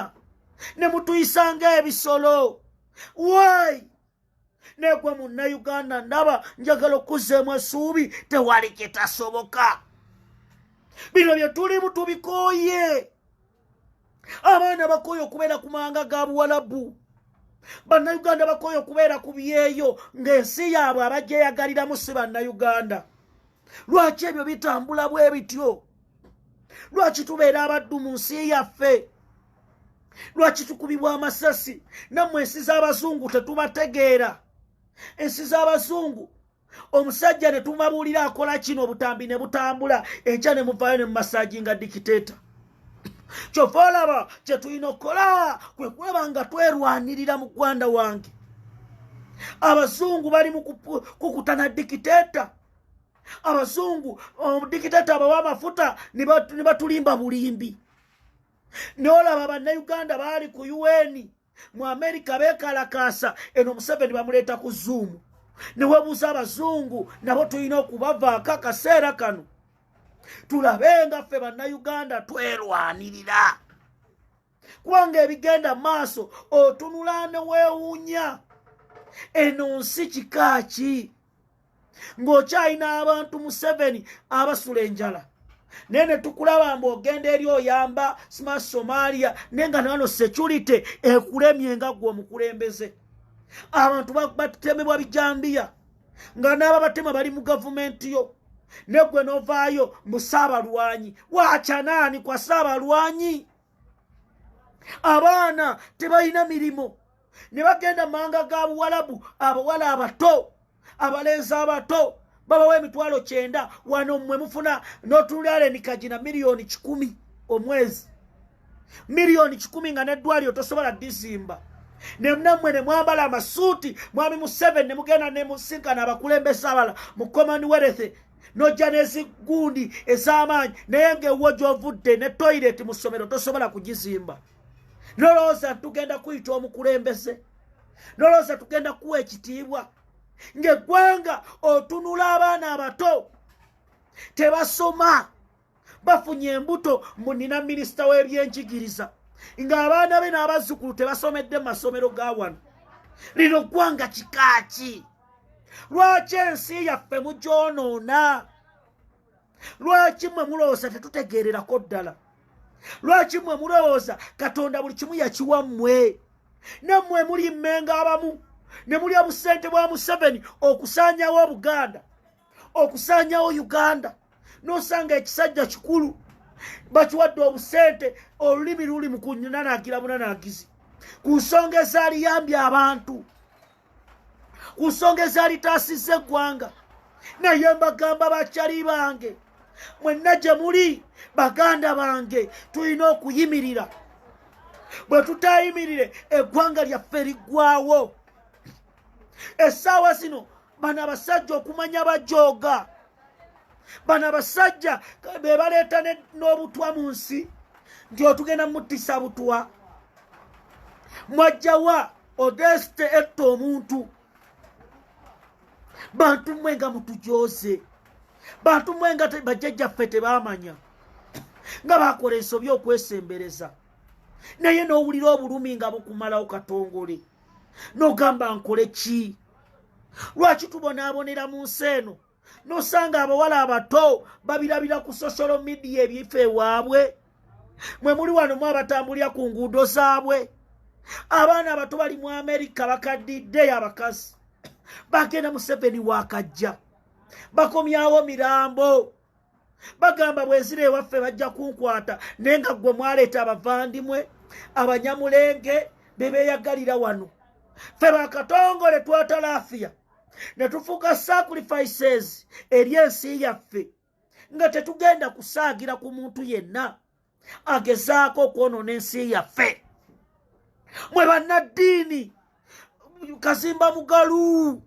ne mutuyisa ng'ebisolo why negwe munnayuganda ndaba njagala okuzzeemu essuubi tewali kitasoboka bino bye tulimu tubikooye abaana bakooye okubeera ku mawanga ga buwalabu bannayuganda bakooye okubeera ku byeyo ng'ensi yaabwe abagyeyagaliramu si bannayuganda lwaki ebyo bitambula bwe bityo lwaki tubeera abaddu mu nsi yaffe lwaki tukubibwa amasasi nammwe ensi z'abazungu tetubategeera ensi z'abazungu omusajja ne tumabuulira akola kino obutambi ne butambula enkya ne muvaayo ne mumasaaji nga dikiteeta kyova olaba kye tulina okukola kwe kulaba nga twerwanirira mu gwanda wange abazungu bali mu kukutana dikiteeta abazungu dikiteeta abawa amafuta ne batulimba bulimbi n'olaba bannayuganda baali ku UN mu Amerika beekalakaasa eno Museveni bamuleeta ku Zoom ne webuuza abazungu nabo tulina okubavaako akaseera kano tulabe nga ffe bannayuganda twerwanirira kubanga ebigenda maaso otunula ne weewuunya eno nsi kika ki ng'okyalina abantu Museveni abasula enjala naye ne tukulaba mbu ogenda eri oyamba Smart Somalia naye nga nano security ekulemye nga gwe omukulembeze abantu batemebwa bijambiya nga n'ababatema bali mu gavumenti yo negwe novaayo mu Ssaabalwanyi wakyanaani kwa Ssaabalwanyi abaana tebalina mirimo ne bagenda mawanga ga buwalabu abawala abato abalenzi abato babawa emitwalo 9 wano mmwe mufuna n'otunulale nikagina miliyoni 10 omwezi miliyoni 10 nga n'eddwaliro tosobola dizimba ne mnammwe ne mwambala amasuuti mwami Museveni ne mugenda ne musinkana abakulembeze abala mu Commonwealth n'ojja n'ezigundi ez'amaanyi naye ng'ewo gy'ovudde ne toilet mu ssomero tosobola kugizimba nolowooza tugenda kuyita omukulembeze nolowooza tugenda kuwa ekitiibwa ng'eggwanga otunula abaana abato tebasoma bafunye embuto mu nina minisita w'ebyenjigiriza ng'abaana be n'abazzukulu tebasomedde mu masomero ga wano lino ggwanga kikaaki lwaki ensi yaffe mugyonoona lwaki mmwe mulowooza tetutegeererako ddala lwaki mmwe mulowooza Katonda buli kimu yakiwa mmwe nammwe muli mmenga abamu ne muli obusente bwa Museveni okusaanyawo Obuganda okusaanyawo Uganda n'osanga ekisajja kikulu bakiwadde obusente olulimi luli mu kunanaagira bunanaagizi ku nsonga ezaliyambye abantu, ku nsonga ezalitaasizza eggwanga. Naye mbagamba bakyali bange, mwenna gye muli baganda bange, tulina okuyimirira. Bwe tutayimirire eggwanga lyaffe liggwawo. Essaawa zino bano abasajja okumanya bajooga, bano abasajja be baleeta n'obutwa mu nsi nti otugenda muttisa butwa. Mwajjawa Odeste etta omuntu. Bantu mmwe nga mutujooze, bantu mmwe nga bajjajjaffe tebaamanya, nga bakola ensobi okwesembereza. Naye n'owulira obulumi nga bukumalawo katongole, n'ogamba nkole ki? Lwaki tubonaabonera mu nsi eno n'osanga abawala abato babirabira ku social media ebyifa ewaabwe? Mwe muli wano mu abatambulira ku nguudo zaabwe. Abaana abato bali mu Amerika bakaddidde abakazi, bagenda Museveni wakajja, bakomyawo mirambo, bagamba bwenzira ewaffe bajja kunkwata, naye nga ggwe mwaleeta abavandimwe abanyamulenge be beeyagalira wano. Ffe bakatongole twatalafiya ne tufuuka sacrifices eri ensi yaffe, nga tetugenda kusaagira ku muntu yenna agezaako okwonoona ensi yaffe. Mwe bannaddiini, Kazimba Mugalu,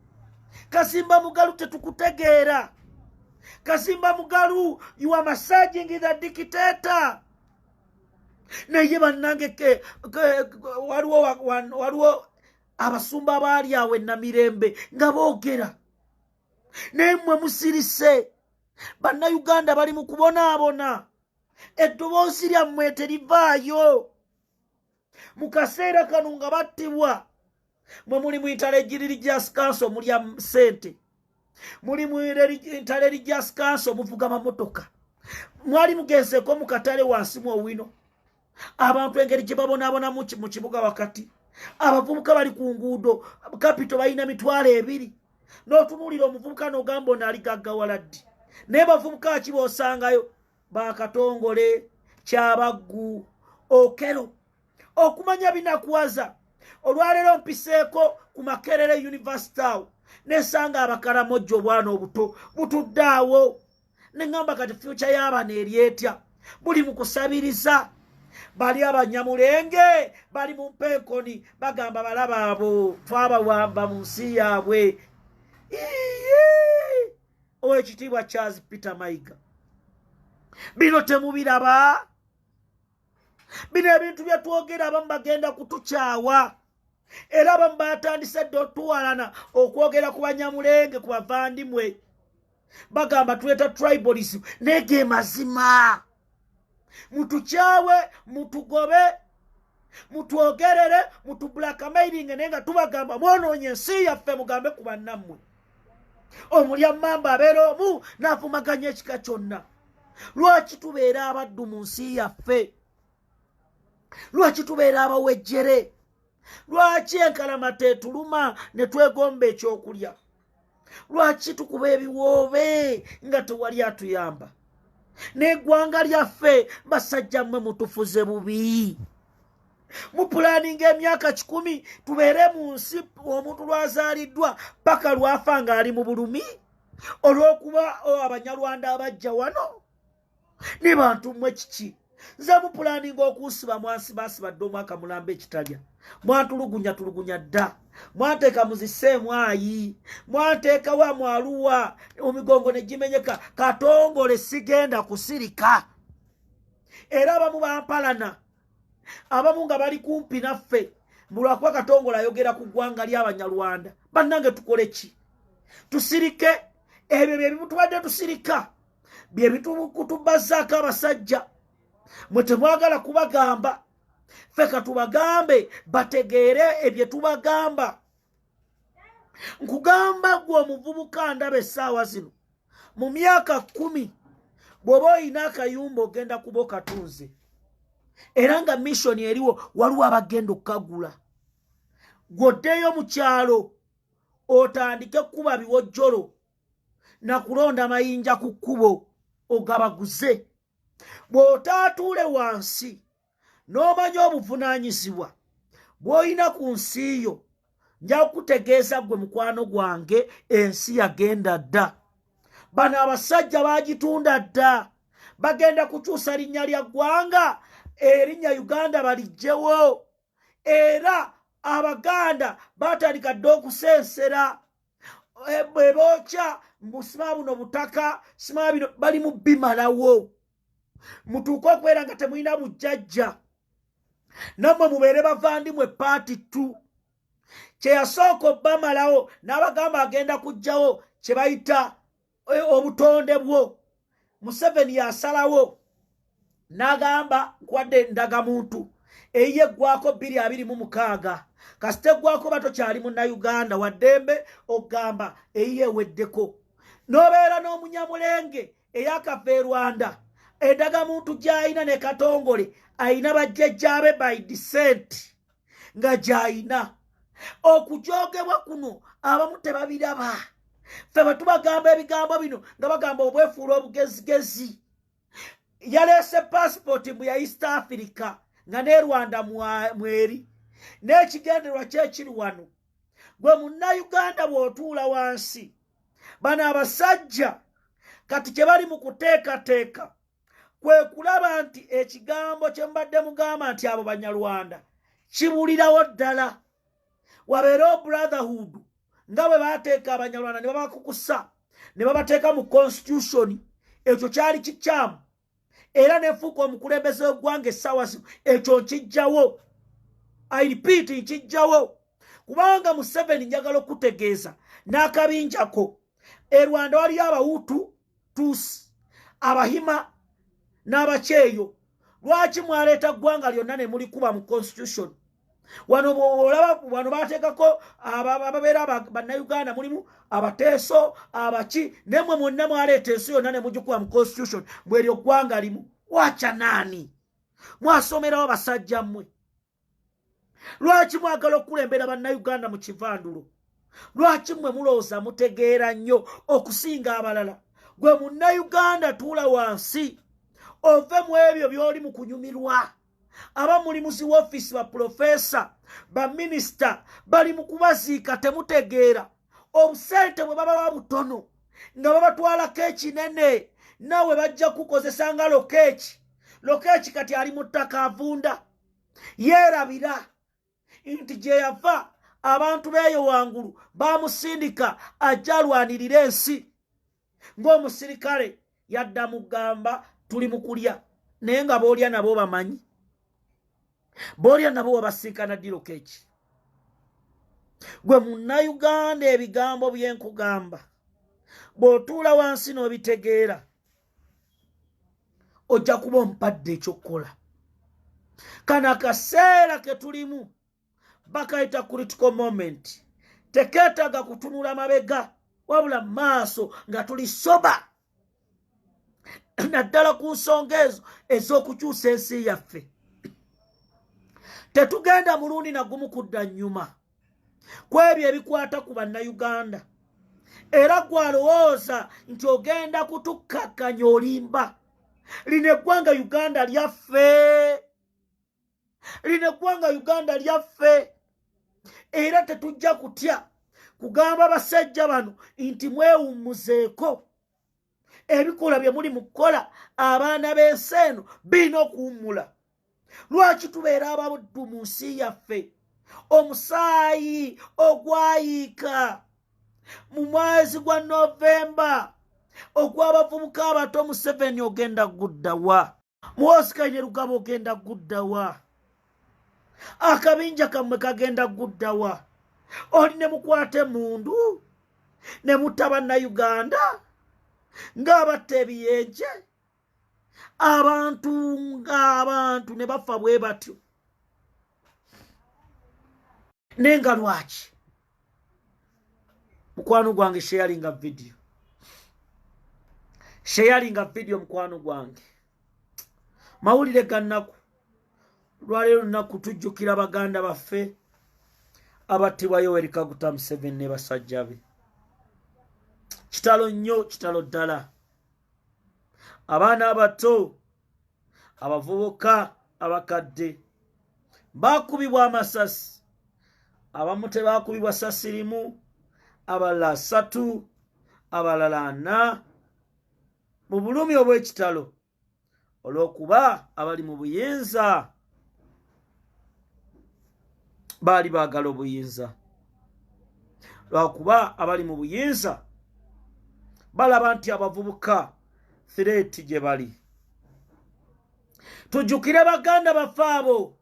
Kazimba Mugalu tetukutegeera. Kazimba Mugalu, you are massaging the dictator. Naye bannange waliwo abasumba baali awo e Namirembe nga boogera. Naye mmwe musirise. Bannayuganda bali mu kubonaabona. Eddoboozi lyammwe terivaayo. Mu kaseera kano nga battibwa, mwe muli mu Inter Religious Council mulya ssente, muli mu Inter Religious Council muvuga mamotoka, mwali mugenzeeko mu katale wansi mu Owino. Abantu engeri gye babonaabona mu kibuga wakati, abavubuka bali ku nguudo kapito balina mitwalo 2, n'otunuulira omuvubuka n'ogamba ono ali gaggawala ddi. Naye bavubuka ki b'osangayo? Bakatongole, Kyabaggu, Okero. Okumanya binakuwaza. Olwaleero mpiseeko ku Makerere University awo nesanga abakaramojjo obwana obuto butudde awo. Ne ngamba kati future y'abaana eryetya, buli mu kusabiriza. Bali abanyamulenge bali mu mpenkoni bagamba balaba abo twabawamba mu nsi yaabwe. Owekitiibwa Charles Peter Mayiga, bino temubiraba? Bino ebintu bye twogera abamu bagenda kutukyawa, era abamu batandise dde otuwalana okwogera ku banyamulenge, ku bavandimwe. Bagamba tuleeta tribalism, naye ge mazima. Mutukyawe, mutugobe, mutwogerere, mutublackmailing, naye nga tubagamba mwonoonye ensi yaffe, mugambe ku bannammwe. Omulya mmamba abeera omu n'avumaganya ekika kyonna. Lwaki tubeera abaddu mu nsi yaffe? Lwaki tubeera abawejjere? Lwaki enkalamata etuluma ne twegomba ekyokulya? Lwaki tukuba ebiwoobe nga tewali atuyamba? N'eggwanga lyaffe basajja mmwe mutufuze bubi. Mupulaninga emyaka 10 tubeere mu nsi omuntu lwazaaliddwa paka lwafa ng'ali mu bulumi olw'okuba Abanyarwanda abajja wano? Ne bantu mmwe kiki? Nze mupulaninga okunsiba mwansibaasibadde omwaka mulamba ekitalya. Mwantulugunya dda. Mwanteeka muziseemu ayi. Mwanteeka wa mwaluwa omigongo ne gimenyeka. Katongole sigenda kusirika. Era abamu bampalana, abamu nga bali kumpi naffe, mulwakuba Katongole ayogera ku ggwanga ly'Abanyarwanda. Bannange tukole ki? Tusirike? Ebyo bye bitubadde tusirika, bye bitukutubazzaako abasajja. Mwe temwagala kubagamba. Ffe katubagambe bategeere ebye tubagamba. Nkugamba gwe omuvubuka ndaba essaawa zino, mu myaka 10 bw'oba oyina akayumba ogenda kuba okatunze, era nga mission eriwo waliwo abagenda okukagula. Gw'oddeyo mu kyalo otandike kuba biwojjolo na kulonda mayinja ku kkubo ogabaguze. Bw'otaatuule wansi n'omanya obuvunaanyizibwa, bw'olina ku nsi yo nja kutegeeza gwe mukwano gwange ensi yagenda dda. Bano abasajja bagitunda dda, bagenda kukyusa linnya lya ggwanga, erinnya Uganda balijjewo. Era Abaganda batandika dda okusensera bwe bookya busima buno butaka sima bino bali mu bimalawo. Mutuuke okubeera nga temulina bujjajja, nammwe mubeere bavandimwe paati 2. Kye yasooka obbamalawo n'abagamba agenda kuggyawo kye bayita obutonde bwo. Museveni yasalawo n'agamba nkwadde ndagamuntu eyiye eggwako 2026 kasite eggwako bato kyali munnayuganda waddembe ogamba eyiye eweddeko. N'obeera n'omunyamulenge eyakava e Rwanda endagamuntu gy'ayina ne Katongole ayina bajjajjaabe by descent nga gy'ayina. Okujoogebwa kuno abamu tebabiraba. Ffe bwe tubagamba ebigambo bino nga bagamba obwefuula obugezigezi. Yaleese passport mu ya East Africa nga ne Rwanda mweri n'ekigendererwa kyekiri wano. Gwe munnayuganda bw'otuula wansi, bano abasajja kati kye bali mu kuteekateeka kwe kulaba nti ekigambo kye mbadde mugamba nti abo Banyarwanda kibulirawo ddala. Wabeerewo brotherhood nga bwe baateeka Abanyarwanda ne babakukusa ne babateeka mu constitution. Ekyo kyali kikyamu era nefuuka omukulembeze w'eggwanga essaawa zino. Ekyo nkijjawo, I repeat, nkijjawo kubanga Museveni njagala okutegeeza n'akabinjako e Rwanda waliyo Abahutu, Tutsi, Abahima n'Abakyeyo. Lwaki mwaleeta ggwanga lyonna ne mulikuba mu constitution? Wano baateekako ababeera bannayuganda mulimu Abateeso, Abaki, nemwe mwonna mwaleeta ensi yonna ne mugikuba mu constitution bweryo ggwanga limu. Wacha naani? Mwasomerawo basajja mmwe. Lwaki mwagala okulembera bannayuganda mu kivandulo? Lwaki mmwe mulowooza mutegeera nnyo okusinga abalala? Gwe munnayuganda tuula wansi ove mu ebyo by'oli mu kunyumirwa. Aba muli muzi w'ofiisi baprofesa baminisita bali mu kubaziika temutegeera. Obusente bwe babawa butono nga babatwalako ekinene nawe bajja kukozesa nga lokeeki. Lokeeki kati ali mu ttaka avunda. Yeerabira nti gye yava abantu b'eyo wangulu baamusindika ajja alwanirira ensi. Ng'omusirikale yadda Mugamba tuli mu kulya naye nga boolya nabo bamanyi. Boolya nabo wabasinkana ddi lokeeki? Gwe munnayuganda ebigambo bye nkugamba bw'otuula wansi n'obitegeera ojja kuba ompadde ekyokukola. Kano akaseera ke tulimu bakayita critical moment. Tekeetaaga kutunula mabega wabula maaso nga tuli soba naddala ku nsonga ezo ez'okukyusa ensi yaffe. Tetugenda mulundi nagumu kudda nnyuma ku ebyo ebikwata ku bannayuganda. Era gwalowooza nti ogenda kutukkakkanya olimba. Lino eggwanga Uganda lyaffe. Lino eggwanga Uganda lyaffe. Era tetujja kutya kugamba abasajja bano nti mwewummuzeeko. Ebikola bye muli mu kukola abaana b'ensi eno birina okuwummula. Lwaki tubeera ababuddu mu nsi yaffe? Omusaayi ogwayiika mu mwezi gwa Novemba ogw'abavubuka abato Museveni ogenda guddawa? Muwosikaine Lugaba ogenda guddawa? Akabinja kammwe kagenda guddawa? Oli ne mukwate mundu ne mutta bannayuganda ng'abatta ebiyenje abantu ne bafa bwe batyo. Nenga lwaki? Mukwano gwange sharinga video. Sharinga video mukwano gwange. Mawulire gannaku. Lwaleero nnaku tujjukira Baganda baffe abattibwa Yoweri Kaguta Museveni ne basajja be. Kitalo nnyo, kitalo ddala. Abaana abato, abavubuka, abakadde bakubibwa amasasi abamu tebakubibwa sasi limu abalala 3 abalala 4 mu bulumi obw'ekitalo olw'okuba abali mu buyinza baali baagala obuyinza lwakuba abali mu buyinza balaba nti abavubuka threat gye bali. Tujjukire baganda baffe abo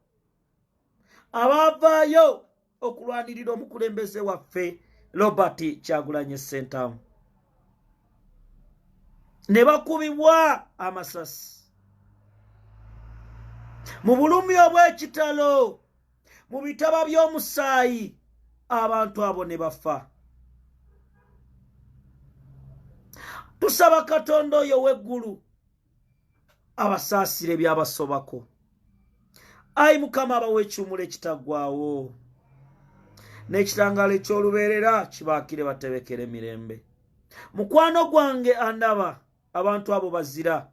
abaavaayo okulwanirira omukulembeze waffe Robert Kyagulanyi Ssentamu ne bakubibwa amasasi mu bulumi obw'ekitalo mu bitaba by'omusaayi abantu abo ne bafa. Tusaba Katonda oyo w'eggulu abasaasire byabasobako. Ayi Mukama abawa ekiwumulo ekitaggwaawo n'ekitangaalo eky'olubeerera kibaakire batebekere emirembe. Mukwano gwange andaba abantu abo bazira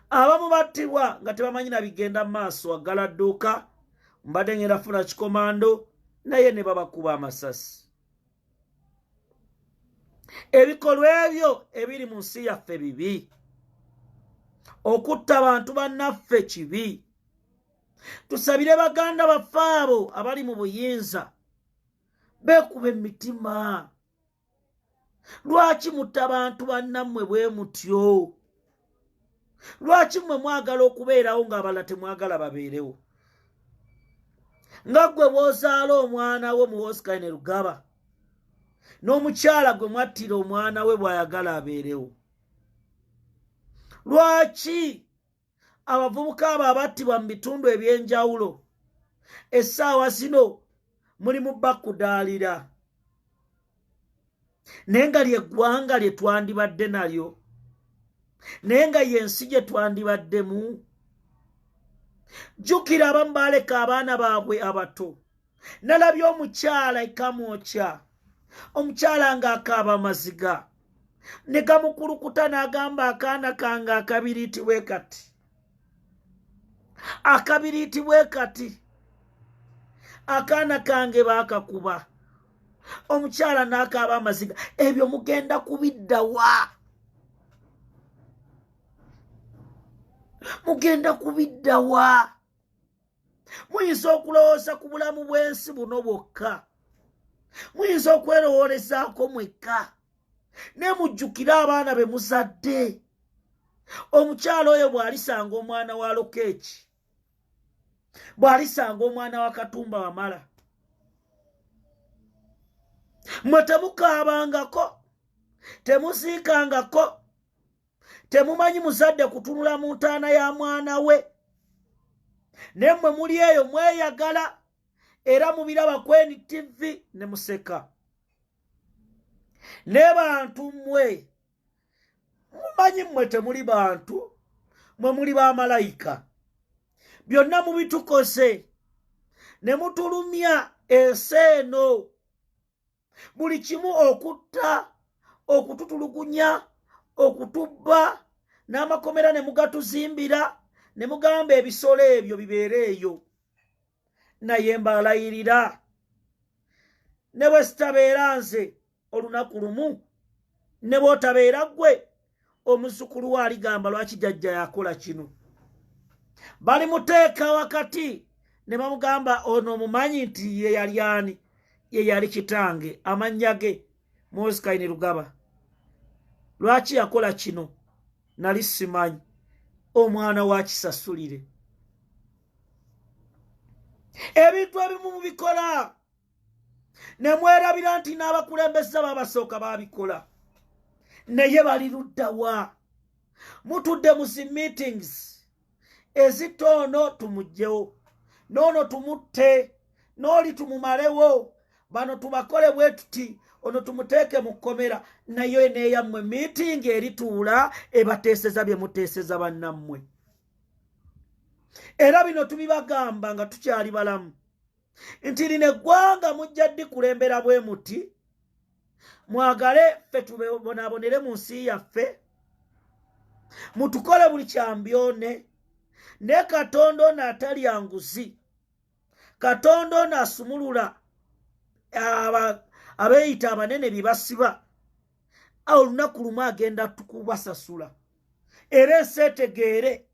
abamu battibwa nga tebamanyi na bigenda mu maaso waggala dduuka mbadde ngenda funa kikomando naye ne babakuba amasasi. Ebikolwa ebyo ebiri mu nsi yaffe bibi. Okutta abantu bannaffe kibi. Tusabire baganda baffe abo abali mu buyinza beekuba emitima. Lwaki mutta bantu bannammwe bwe mutyo? Lwaki mmwe mwagala okubeerawo ng'abalala temwagala babeerewo? Nga ggwe bw'ozaala omwana we mu Oscar ne Rugaba n'omukyala gwe mwattira omwana we bw'ayagala abeerewo. Lwaki abavubuka abo abattibwa mu bitundu eby'enjawulo essaawa zino muli mu bakudaalira naye nga ly'eggwanga lye twandibadde nalyo, naye nga y'ensi gye twandibaddemu? Jjukira abamu baaleka abaana baabwe abato. Nalabye omukyala ekamwokya, omukyala ng'akaaba amaziga ne gamukulukuta n'agamba akaana kange akabiriitibwe kati, akabiriitibwe kati, akaana kange baakakuba. Omukyala n'akaaba amaziga. Ebyo mugenda kubiddawa? Mugenda kubiddawa? Muyinza okulowooza ku bulamu bw'ensi buno bwokka, muyinza okwerowoolezaako mwekka, naye mujjukire abaana be muzadde. Omukyala oyo bw'alisanga omwana wa Lokeeki, bw'alisanga omwana wa Katumba Wamala, mmwe temukaabangako, temuziikangako, temumanyi muzadde kutunula mu ntaana ya mwana we, naye mmwe muli eyo mweyagala era mubiraba ku NTV ne museka. Ne bantu mmwe mumanyi mmwe temuli bantu, mmwe muli bamalayika. Byonna mubitukose ne mutulumya ensi eno, buli kimu okutta, okututulugunya, okutubba, n'amakomera ne mugatuzimbira ne mugamba ebisolo ebyo bibeere eyo. Naye mbalayirira ne bwe sitabeera nze olunaku lumu, ne bw'otabeera ggwe omuzzukulu we aligamba lwaki jjajja yakola kino. Balimuteeka wakati ne bamugamba ono mumanyi nti ye yali ani? Ye yali kitange, amannya ge Oscar ne Rugaba. Lwaki yakola kino? Nali simanyi. Omwana wa kisasulire. Ebintu ebimu mubikola ne mwerabira nti n'abakulembeze babasooka babikola, naye bali luddawa? Mutudde mu zi meetings ezitoono tumugyewo, noono tumutte, n'oli tumumalewo, bano tubakole bwe tuti, ono tumuteeke mu kkomera. Naye neeyammwe meeting erituula ebateeseza bye muteeseza bannammwe. Era bino tubibagamba nga tukyali balamu nti lino eggwanga mujja ddi kulembera bwe muti, mwagale ffe tubonaabonere mu nsi yaffe, mutukole buli kyambyone, ne Katonda ono atali anguzi, Katonda ono asumulula abeeyita abanene bibasiba, olunaku lumu agenda tukubasasula. Era ensi etegeere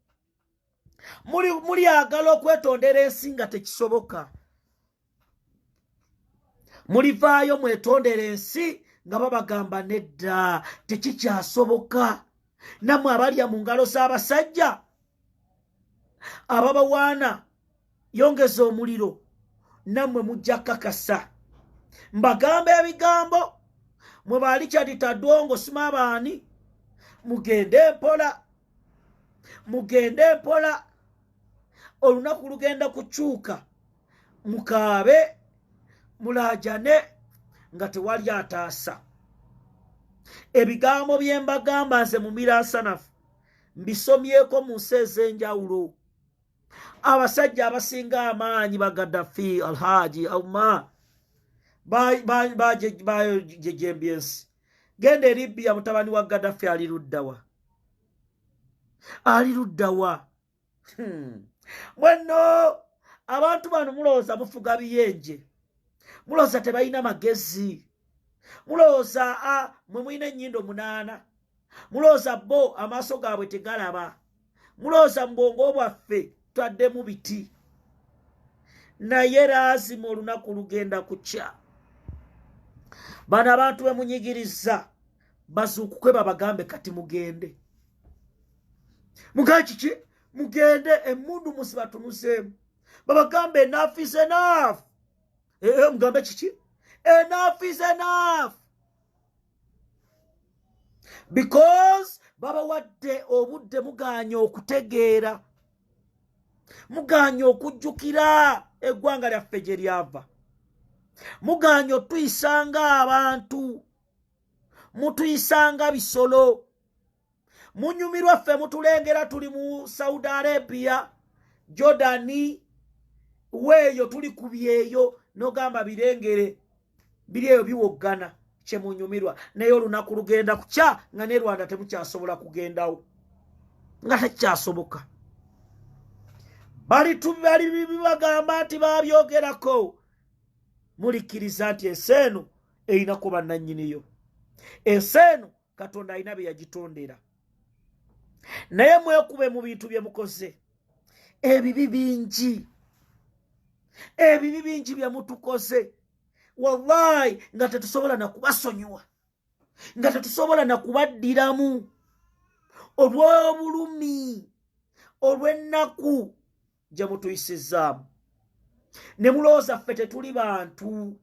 mulyagala okwetondera ensi nga tekisoboka. Mulivaayo mwetondera ensi nga babagamba nedda tekikyasoboka. Nammwe abalya mu ngalo z'abasajja ababawaana yongeza omuliro, nammwe mujja kakasa. Mbagamba ebigambo mwe baali kyaditadwongo simabaani, mugende mpola, olunaku lugenda kukyuka, mukaabe mulajane nga tewali ataasa. Ebigambo bye mbagamba nze mu Miransanafu mbisomyeko mu nsi ez'enjawulo. Abasajja abasinga amaanyi ba Gaddafi, Alhaji Auma bajejembye ensi. Genda e Libya, mutabani wa Gaddafi ali luddawa? Mwenno abantu bano mulowooza mufuga biyenje, mulowooza tebalina magezi, mulowooza mwe mulina ennyindo 8, mulowooza bo amaaso gaabwe tegalaba, mulowooza mu bwongo bwaffe twaddemu biti. Naye laazima olunaku lugenda kukya. Bano abantu be munyigiriza bazuukuke babagambe kati mugende. Mugaye kiki? Mugende emmundu musibatunuzeemu. Babagambe enough is enough. Mugambe kiki? Enough is enough. Because babawadde obudde muganye okutegeera, muganye okujjukira eggwanga lyaffe gye lyava, muganye otuyisanga abantu, mutuyisanga bisolo. Munyumirwa ffe mutulengera tuli mu Saudi Arabia, Jordani, weeyo tuli kubyeyo n'ogamba birengere biri eyo biwoggana kye munyumirwa. Naye olunaku lugenda kukya nga ne Rwanda temukyasobola kugendawo, nga tekyasoboka. Bali bibagamba nti babyogerako, mulikkiriza nti ensi eno erina kuba nannyiniyo. Ensi eno Katonda alina bye yagitondera. Naye mwekube mu bintu bye mukoze. Ebibi bingi bye mutukoze, wallahi nga tetusobola na kubasonyiwa, nga tetusobola na kubaddiramu olw'obulumi, olw'ennaku gye mutuyisizaamu. Ne mulowooza ffe tetuli bantu,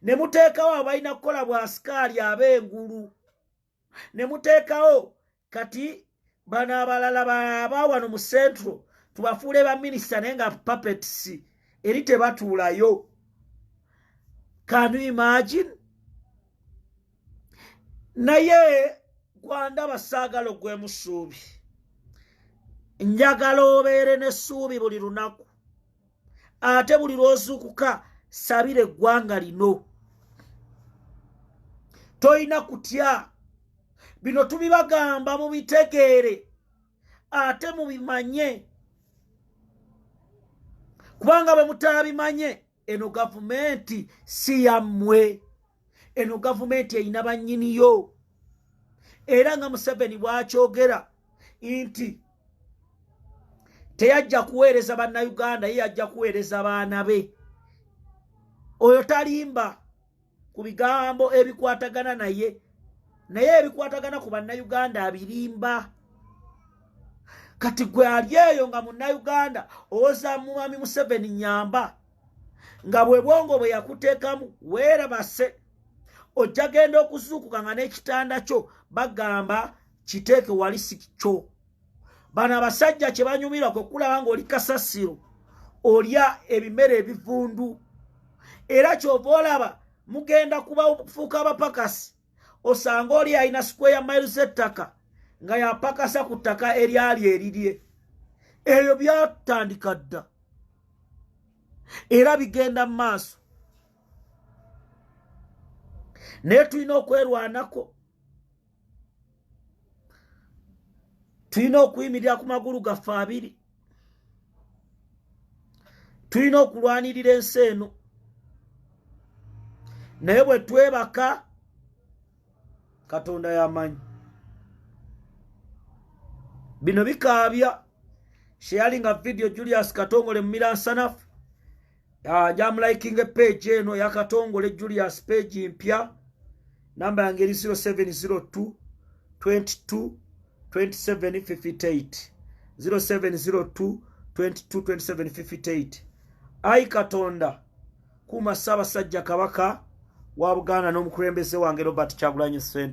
ne muteekawo abalina kukola bwasikaali ab'engulu, ne muteekawo kati bano abalala baawano mu Central tubafuule baminisita naye nga puppets eri tebatuulayo. Can you imagine? Naye gwandaba saagala ogwemu ssuubi, njagala obeere n'essuubi buli lunaku, ate buli lw'ozuukuka sabira eggwanga lino. Toyina kutya. Bino tubibagamba mubitegeere ate mubimanye, kubanga bwe mutabimanye eno gavumenti si yammwe, eno gavumenti erina bannyiniyo. Era nga Museveni bw'akyogera nti teyajja kuweereza bannayuganda, ye yajja kuweereza baana be, oyo talimba ku bigambo ebikwatagana naye, naye ebikwatagana ku bannayuganda abirimba. Kati gwe ali eyo nga munnayuganda owoza Mwami Museveni nyamba, nga bwe bwongo bwe yakuteekamu weerabase, ojja genda okuzuukuka nga n'ekitanda kyo bagamba kiteeke wali si kyo. Bano abasajja kye banyumirwa kwe kulaba ng'oli kasasiro, olya ebimere ebivundu, era kyova olaba mugenda kubafuuka abapakasi, osanga oli alina square miles ettaka nga yapakasa ku ttaka eryali erirye. Ebyo byatandika dda era bigenda mu maaso. Naye tulina okwerwanako, tulina okuyimirira ku magulu gaffe abiri. tulina okulwanirira ensi eno naye bwe twebaka Katonda yamanyi bino bikaabya sharing a video Julius Katongole Miransanafu jamulaikinga page eno ya Katongole Julius page mpya namba yange 0702 22 2758 0702 22 2758 ai Katonda kuma Ssaabasajja Kabaka wa Buganda n'omukulembeze wange Robert Kyagulanyi Ssente